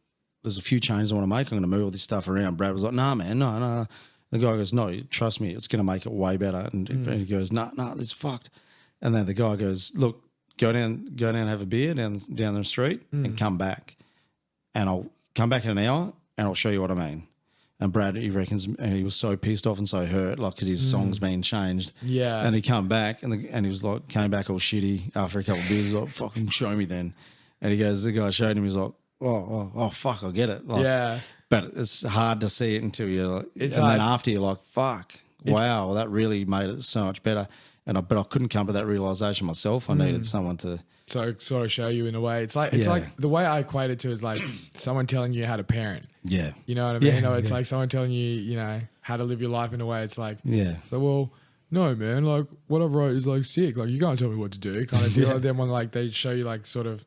there's a few changes I want to make. I'm going to move all this stuff around. Brad was like, nah, man, no. The guy goes, no, trust me, it's going to make it way better. And he goes, nah, it's fucked. And then the guy goes, look, go down and have a beer down the street and come back. And I'll come back in an hour and I'll show you what I mean. And Brad, he reckons, and he was so pissed off and so hurt, like, because his song's been changed. Yeah. And he come back and he was like, came back all shitty after a couple of beers. He's like, fucking show me then. And he goes, the guy showed him, he's like, oh, fuck, I get it. Like, yeah. But it's hard to see it until you're like, then after you're like, fuck, wow, that really made it so much better. But I couldn't come to that realization myself. I needed someone to sort of show you in a way. It's like the way I equate it to is like someone telling you how to parent. Yeah. You know what I mean? You know, it's like someone telling you, you know, how to live your life in a way. It's like, so, well, no, man, like what I wrote is like sick. Like you can't tell me what to do kind of deal. And then when like they show you like sort of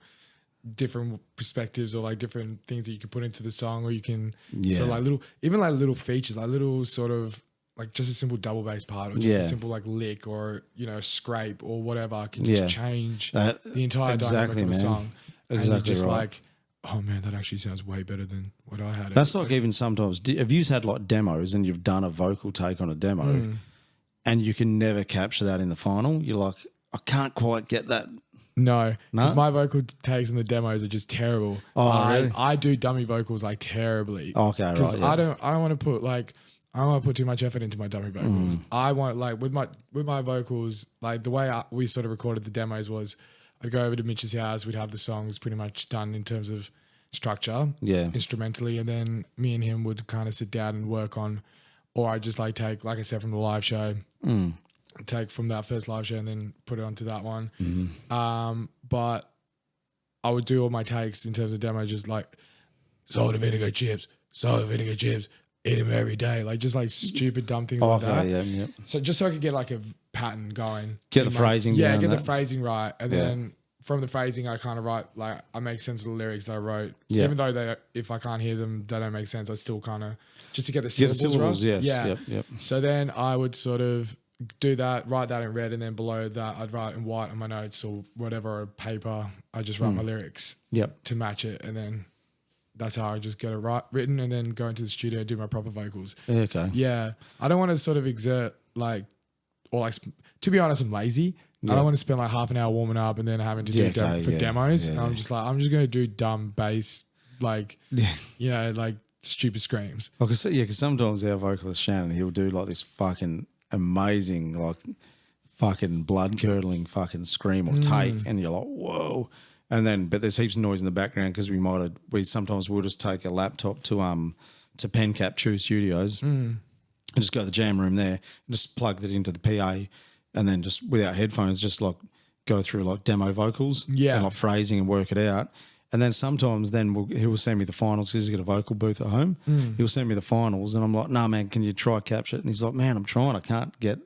different perspectives or like different things that you can put into the song, or you can so like little features, like little sort of like just a simple double bass part, or just a simple like lick, or you know scrape or whatever can just change the entire dynamic of a song. Exactly, and you're just like, oh man, that actually sounds way better than what I had. That's like even sometimes if you've had like demos and you've done a vocal take on a demo, and you can never capture that in the final, you're like, I can't quite get that. No, because my vocal takes in the demos are just terrible. Oh, really? I do dummy vocals like terribly. Okay, right. Because I don't want to put like. I don't want to put too much effort into my dummy vocals. I want like with my vocals, like the way we sort of recorded the demos was I'd go over to Mitch's house, we'd have the songs pretty much done in terms of structure, instrumentally, and then me and him would kind of sit down and work on, or I'd just like take, like I said, from the live show, take from that first live show and then put it onto that one. But I would do all my takes in terms of demo, just like salt and vinegar chips, eat them every day, like just like stupid dumb things like that. Yeah. So just so I could get like a pattern going, get the phrasing down, the phrasing right, and then from the phrasing I kind of write, like I make sense of the lyrics that I wrote, even though if I can't hear them, they don't make sense. I still kind of just to get the syllables right. Yes. Yep. So then I would sort of do that, write that in red, and then below that I'd write in white on my notes or whatever, or paper. I just write my lyrics to match it, and then that's how I just get it written, and then go into the studio and do my proper vocals. Okay. Yeah. I don't want to sort of exert like, or like, to be honest, I'm lazy. I don't want to spend like half an hour warming up and then having to do demos. And I'm just like, I'm just going to do dumb bass, like, you know, like stupid screams. Because sometimes our vocalist Shannon, he'll do like this fucking amazing, like fucking blood curdling fucking scream or take, and you're like, whoa. And then, but there's heaps of noise in the background because we sometimes we'll just take a laptop to PenCap True Studios and just go to the jam room there and just plug that into the PA, and then just without headphones, just like go through like demo vocals and like phrasing and work it out. And then sometimes he will send me the finals because he's got a vocal booth at home. He'll send me the finals and I'm like, nah, man, can you try capture it? And he's like, man, I'm trying. I can't get,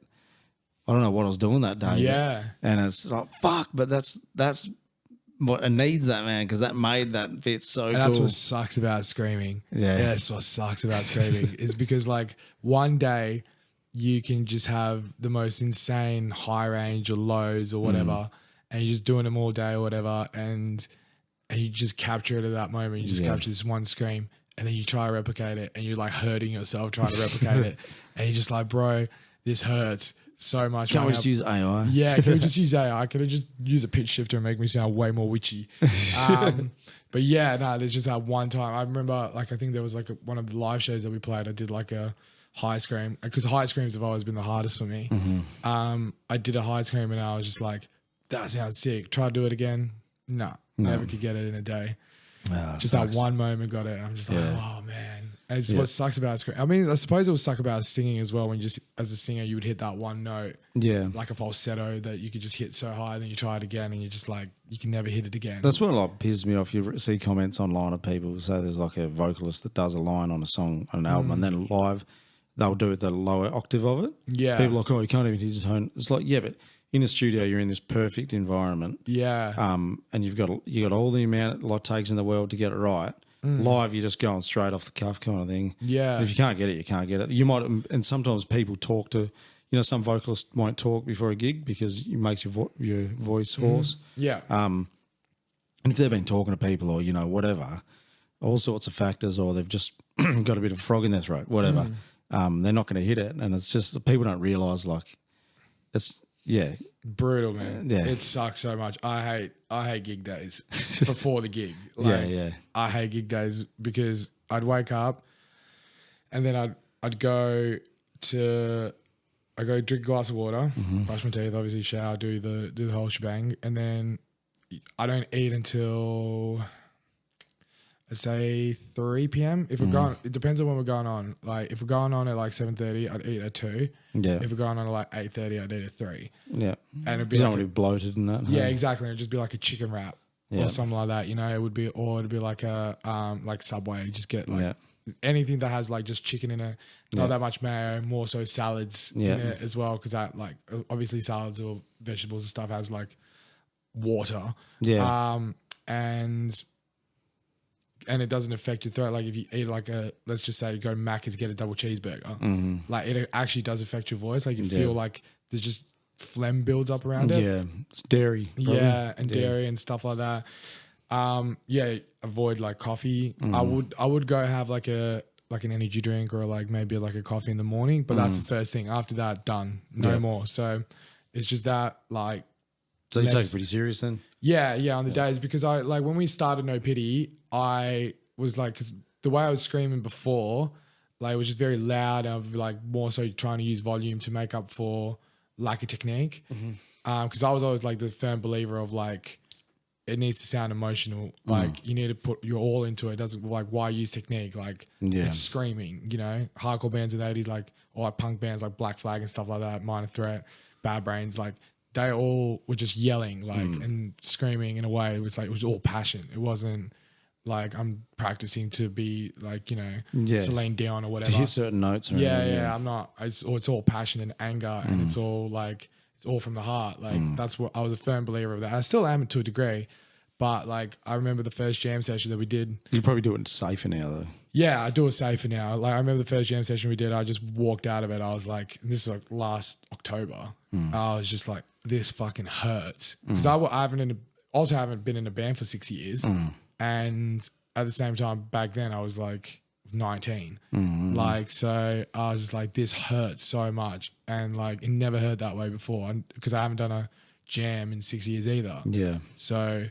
I don't know what I was doing that day. Yeah. And it's like, fuck, but that's what it needs, that, man, because that made that bit so cool. That's what sucks about screaming. Yeah, that's what sucks about screaming is because like one day you can just have the most insane high range or lows or whatever, and you're just doing them all day or whatever, and you just capture it at that moment. You just capture this one scream, and then you try to replicate it, and you're like hurting yourself trying to replicate it, and you're just like, bro, this hurts so much. Can't we just use AI? Yeah, can we just use AI? Can I just use a pitch shifter and make me sound way more witchy? But yeah, no, there's just that one time. I remember, like, I think there was like one of the live shows that we played. I did like a high scream, because high screams have always been the hardest for me. I did a high scream and I was just like, that sounds sick. Try to do it again. No. Never could get it in a day. Just that one moment got it. I'm just like, oh man. And it's what sucks about screaming. I mean, I suppose it would suck about singing as well, when you just, as a singer, you would hit that one note. Yeah. Like a falsetto that you could just hit so high, then you try it again and you're just like, you can never hit it again. That's what like pisses me off. You see comments online of people say there's like a vocalist that does a line on a song, on an album, and then live, they'll do it the lower octave of it. Yeah. People are like, oh, you can't even hit his tone. It's like, yeah, but in a studio, you're in this perfect environment. Yeah. And you've got all the amount it takes in the world to get it right. Live, you're just going straight off the cuff kind of thing. Yeah. And if you can't get it, you can't get it. You might, and sometimes people talk to, some vocalists won't talk before a gig because it makes your voice hoarse. Yeah. And if they've been talking to people or whatever, all sorts of factors, or they've just got a bit of frog in their throat, whatever. They're not going to hit it, and it's just people don't realise like it's brutal, man. Yeah. It sucks so much. I hate gig days before the gig. Like, I hate gig days because I'd wake up and then I'd go drink a glass of water, brush my teeth, obviously shower, do the whole shebang, and then I don't eat until I'd say 3 p.m. If we're going, it depends on when we're going on. Like if we're going on at like 7:30, I'd eat at 2. Yeah. If we're going on at like 8:30, I'd eat at 3. Yeah. And it'd be like already bloated and that. Yeah, exactly. It'd just be like a chicken wrap or something like that. You know, it'd be like a like Subway. Just get like anything that has like just chicken in it, not that much mayo, more so salads in it as well. Because that like obviously salads or vegetables and stuff has like water. Yeah. And it doesn't affect your throat. Like if you eat like let's just say you go to Macca's to get a double cheeseburger, like it actually does affect your voice. Like you feel like there's just phlegm builds up around it. Yeah, it's dairy. Probably. Yeah, and dairy and stuff like that. Avoid like coffee. I would go have like an energy drink or like maybe like a coffee in the morning, but that's the first thing. After that, done. No more. So it's just that like. So you take it pretty serious then? Yeah, on the days, because I like when we started No Pity, I was like, because the way I was screaming before, like it was just very loud, and I would be like more so trying to use volume to make up for lack of technique. Because I was always like the firm believer of like it needs to sound emotional. Like you need to put your all into it. It doesn't like why use technique? Like it's screaming. You know, hardcore bands in the 80s, like or like punk bands like Black Flag and stuff like that, Minor Threat, Bad Brains, like. They all were just yelling like and screaming in a way. It was all passion. It wasn't like I'm practicing to be like, you know, Celine Dion or whatever. To hit certain notes. Or yeah. I'm not. It's all passion and anger, and it's all like it's all from the heart. Like that's what I was a firm believer of that. I still am to a degree, but like I remember the first jam session that we did. You probably do it safer now though. Yeah, I do it safer now. Like I remember the first jam session we did. I just walked out of it. I was like, this is like last October. I was just like, this fucking hurts because I haven't been in a band for 6 years, and at the same time back then I was like 19, like so I was just like, this hurts so much, and like it never hurt that way before, because I haven't done a jam in 6 years either. Yeah, so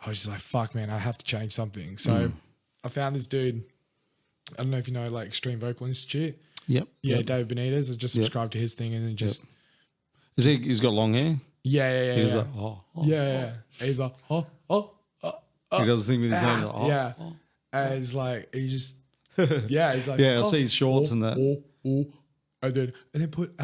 I was just like, fuck man, I have to change something. So I found this dude. I don't know if you know like Extreme Vocal Institute. Yep. David Benitez. I just subscribed to his thing and then just. Is he's got long hair? Yeah. He's like, yeah. He's like, He does the thing with his hand. Like, yeah. And it's like, he just, he's like, I see his shorts and that. And then put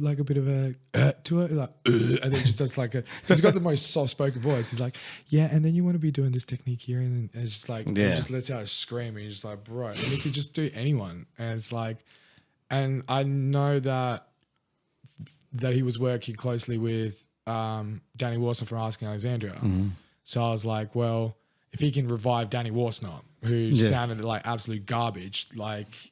like a bit of a to it, like, and then just does like because he's got the most soft spoken voice. He's like, and then you want to be doing this technique here, and then it's just like, he just lets out a scream, and he's just like, bro, and he could just do anyone, and it's like, and I know that he was working closely with Danny Warsner from Asking Alexandria, so I was like, well, if he can revive Danny Warsner, who sounded like absolute garbage like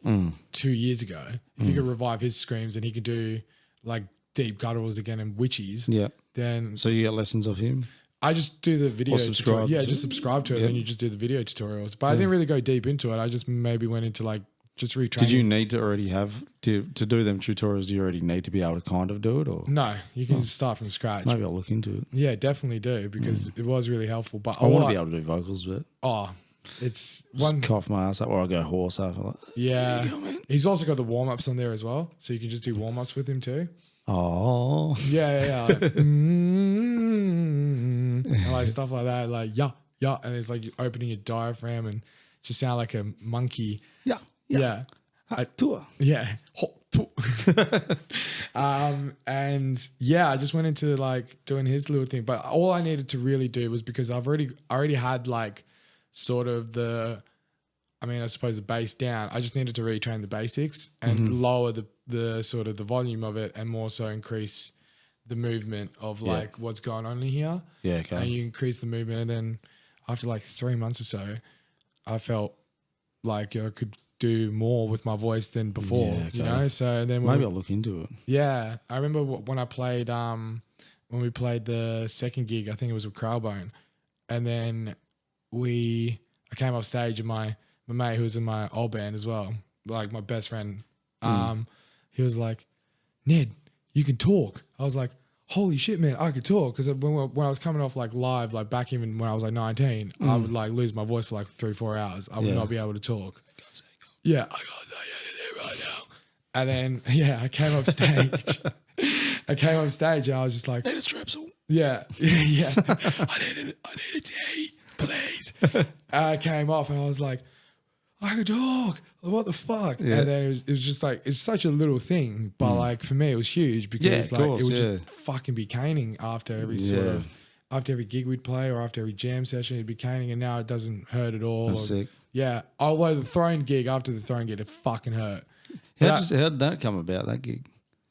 2 years ago, if he could revive his screams and he could do like deep gutturals again and witchies, then... So you get lessons of him? I just do the video tutorial. Just subscribe to it and then you just do the video tutorials. But I didn't really go deep into it. I just maybe went into like just retraining. Did you need to already have to do them tutorials? Do you already need to be able to kind of do it, or no? You can start from scratch. Maybe I'll look into it. Yeah, definitely do, because it was really helpful. But I want to be able to do vocals, but it's just one cough my ass up, or I go hoarse after. Like, he's also got the warm ups on there as well, so you can just do warm ups with him too. Oh, like, and like stuff like that, like and it's like you're opening your diaphragm and just sound like a monkey. Hot tour. And I just went into like doing his little thing. But all I needed to really do was, because I already had like sort of I suppose the bass down. I just needed to retrain the basics and lower the sort of the volume of it, and more so increase the movement of like what's going on in here. Yeah, okay. And you increase the movement, and then after like 3 months or so, I felt like I could do more with my voice than before, you know? So then maybe I'll look into it. Yeah. I remember when I played, when we played the second gig, I think it was with Crowbone. And then I came off stage and my my mate who was in my old band as well, like my best friend, he was like, Ned, you can talk. I was like, holy shit, man, I could talk. Because when I was coming off like live, like back even when I was like 19, I would like lose my voice for like 3-4 hours. I would not be able to talk. Yeah, I got that right now. And then, yeah, I came up stage. And I was just like, Need a strepsil. yeah. I need a tea, please. And I came off and I was like, I could talk. What the fuck? Yeah. And then it was just like, it's such a little thing, but like for me, it was huge because of like course, it would just fucking be caning after every after every gig we'd play or after every jam session, it'd be caning, and now it doesn't hurt at all. That's sick. Yeah. Although the Throne gig, after the Throne gig, it fucking hurt. How did that come about, that gig?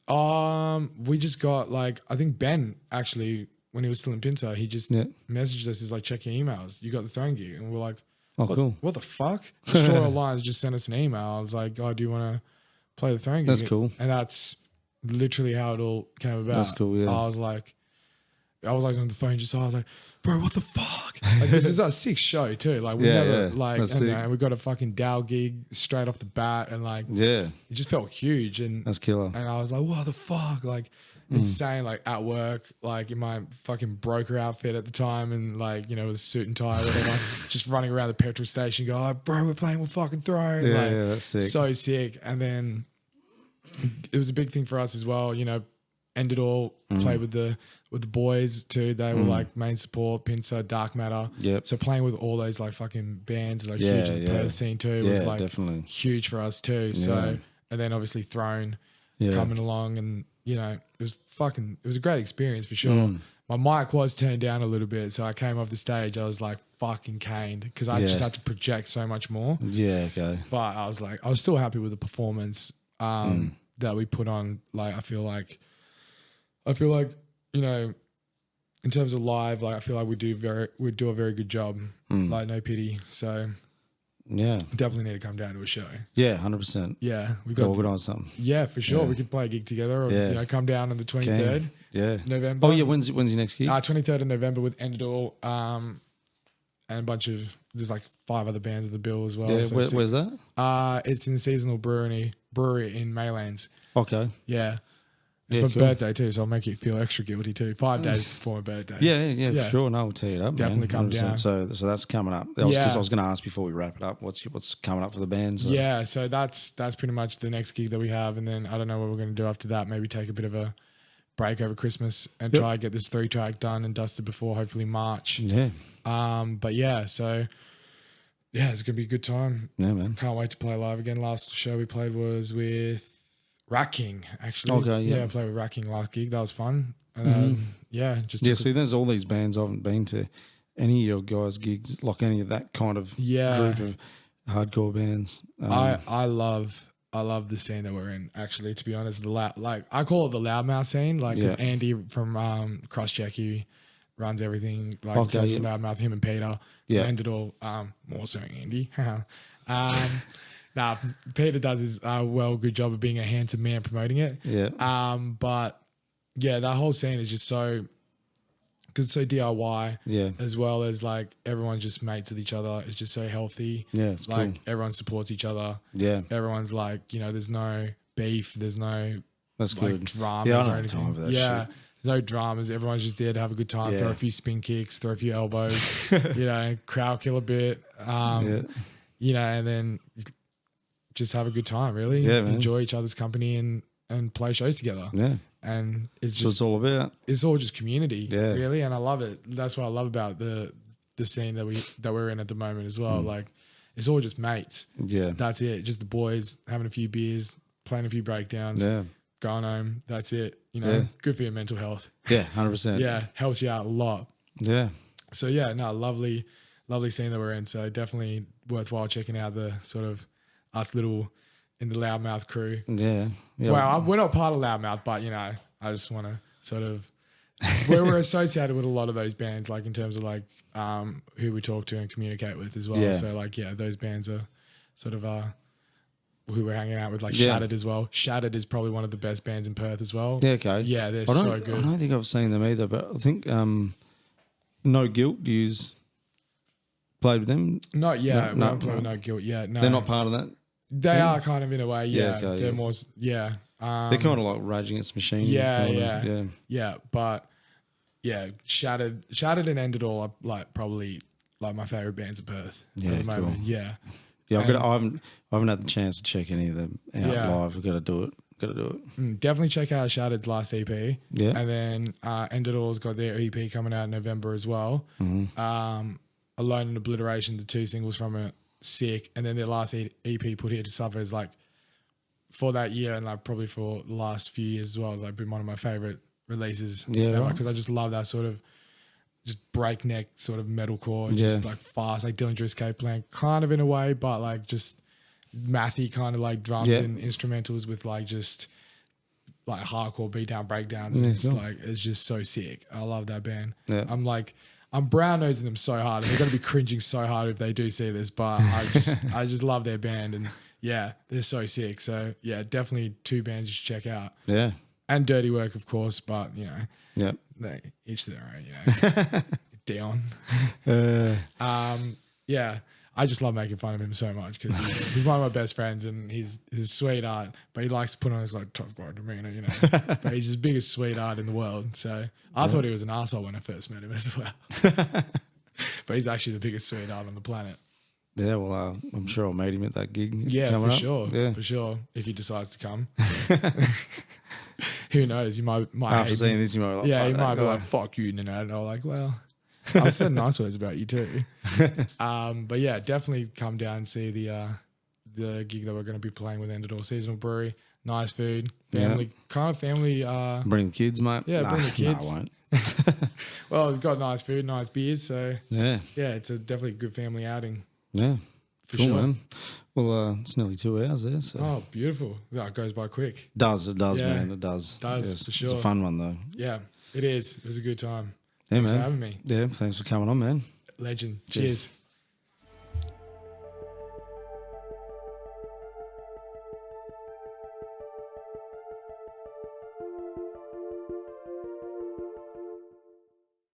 We just got like, I think Ben actually, when he was still in Pinter, he just messaged us, he's like, check your emails. You got the Throne gig. And we're like, cool. What the fuck? Destroyer Lines just sent us an email. I was like, oh, do you want to play the Throne gig? That's cool. And that's literally how it all came about. That's cool, yeah. I was like on the phone just, I was like, bro, what the fuck? Like, this is our 6th show too. Like, we never, like, and we got a fucking Dow gig straight off the bat, and like, it just felt huge. And that's killer. And I was like, what the fuck? Like, insane, like at work, like in my fucking broker outfit at the time, and like, with a suit and tie or whatever, just running around the petrol station, go, oh, bro, we're playing with fucking Throne. Yeah, like, that's sick. So sick. And then it was a big thing for us as well, End It All, played with the boys too. They were like main support, Pincer, Dark Matter. Yep. So playing with all those like fucking bands, like huge in the Perth scene too, was like definitely huge for us too. So, and then obviously Throne coming along, and it was a great experience for sure. My mic was turned down a little bit, so I came off the stage, I was like fucking caned because I just had to project so much more. Yeah, okay. But I was still happy with the performance that we put on. Like, I feel like, in terms of live, like I feel like we do a very good job. Like, no pity. So definitely need to come down to a show. Yeah, 100%. Yeah, we got organise something. Yeah, for sure. We could play a gig together, or come down on the 23rd. November. Oh yeah, when's your next gig? 23rd of November with End It All, and a bunch of, there's like 5 other bands at the bill as well. Yeah, so where's that? It's in the Seasonal Brewery in Maylands. Okay. Yeah. It's my birthday too, so I'll make you feel extra guilty too. 5 days before my birthday. Yeah, for sure. No, I'll tell you that. Definitely come down. So that's coming up. Because I was going to ask before we wrap it up, what's coming up for the bands? Yeah, so that's pretty much the next gig that we have, and then I don't know what we're going to do after that. Maybe take a bit of a break over Christmas and try and get this 3-track done and dusted before hopefully March. Yeah. But yeah, so yeah, it's gonna be a good time. Yeah, man. Can't wait to play live again. Last show we played was with Rat King, actually. Okay, yeah. I played with Rat King last gig. That was fun. See, there's all these bands I haven't been to any of your guys' gigs, like any of that kind of group of hardcore bands. I love the scene that we're in, actually, to be honest. I call it the loudmouth scene, like, because Andy from Crosscheck, he runs everything, like, in terms of loudmouth, him and Peter. End It All, more so Andy. Peter does his good job of being a handsome man promoting it. Yeah. But yeah, that whole scene is just so, because it's so DIY. Yeah. As well as like everyone's just mates with each other. It's just so healthy. Yeah. It's like cool. Everyone supports each other. Yeah. Everyone's like, there's no beef. There's no dramas or anything. Time for that shit. There's no dramas. Everyone's just there to have a good time. Throw a few spin kicks, throw a few elbows, crowd kill a bit. And then just have a good time, really. Yeah, man. Enjoy each other's company and play shows together. Yeah. And it's just, it's all about. It's all just community, really. And I love it. That's what I love about the scene that we're in at the moment as well. Like, it's all just mates. Yeah. That's it. Just the boys having a few beers, playing a few breakdowns, going home. That's it. Good for your mental health. Yeah, 100%. Yeah, helps you out a lot. Yeah. So yeah, lovely scene that we're in. So definitely worthwhile checking out the sort of us little in the Loudmouth crew. Yeah. Well, we're not part of Loudmouth, but I just want to sort of we're associated with a lot of those bands, like in terms of like who we talk to and communicate with as well. Yeah. So like those bands are sort of who we're hanging out with, like Shattered as well. Shattered is probably one of the best bands in Perth as well. Yeah, okay. Yeah, they're so good. I don't think I've seen them either, but I think No Guilt use played with them? Not yet. No, we haven't played with No Guilt yet. No, They're not part of that? They are kind of in a way, yeah. Okay, They're more, yeah. They're kind of like Rage Against the Machine. Yeah. But yeah, Shattered and End It All are like probably like my favorite bands of Perth at the moment. Cool. Yeah. Yeah, I haven't had the chance to check any of them out live. I've got to do it. Definitely check out Shattered's last EP. Yeah. And then End It All's got their EP coming out in November as well. Alone and Obliteration, the 2 singles from it, sick. And then their last EP, Put Here to Suffer, is like for that year and like probably for the last few years as well, has like been one of my favorite releases. Yeah, right. Because I just love that sort of just breakneck sort of metalcore, just like fast, like Dylan Driscoll playing kind of in a way, but like just mathy kind of like drums and instrumentals with like just like hardcore beatdown breakdowns. And it's like, it's just so sick. I love that band. Yeah. I'm brown nosing them so hard, and they're going to be cringing so hard if they do see this, but I just love their band, and yeah, they're so sick. So yeah, definitely 2 bands you should check out. Yeah. And Dirty Work, of course, but you know, they each their own, you know. Down. Yeah, I just love making fun of him so much because he's one of my best friends, and he's a sweetheart, but he likes to put on his like tough guy demeanor, you know. But he's the biggest sweetheart in the world. So I thought he was an asshole when I first met him as well. But he's actually the biggest sweetheart on the planet. Yeah, well, I'm sure I'll meet him at that gig. Yeah, for sure. Yeah. For sure. If he decides to come. Who knows? You might after seeing this, you might be like, he might be like, fuck you, Nenad. And I'm like, well, I've said nice words about you too. But yeah, definitely come down and see the gig that we're going to be playing with End It All. Seasonal brewery, nice food, family, kind of family. Bring the kids, mate. Yeah, bring the kids. No, I won't. Well, we've got nice food, nice beers. So yeah, it's a definitely good family outing. Yeah. For sure. Man. Well, it's nearly 2 hours there. So. Oh, beautiful. That goes by quick. It does, man. It does. Yes, for sure. It's a fun one, though. Yeah, it is. It was a good time. Yeah, Thanks man. for having me. Yeah, thanks for coming on, man. Legend. Cheers.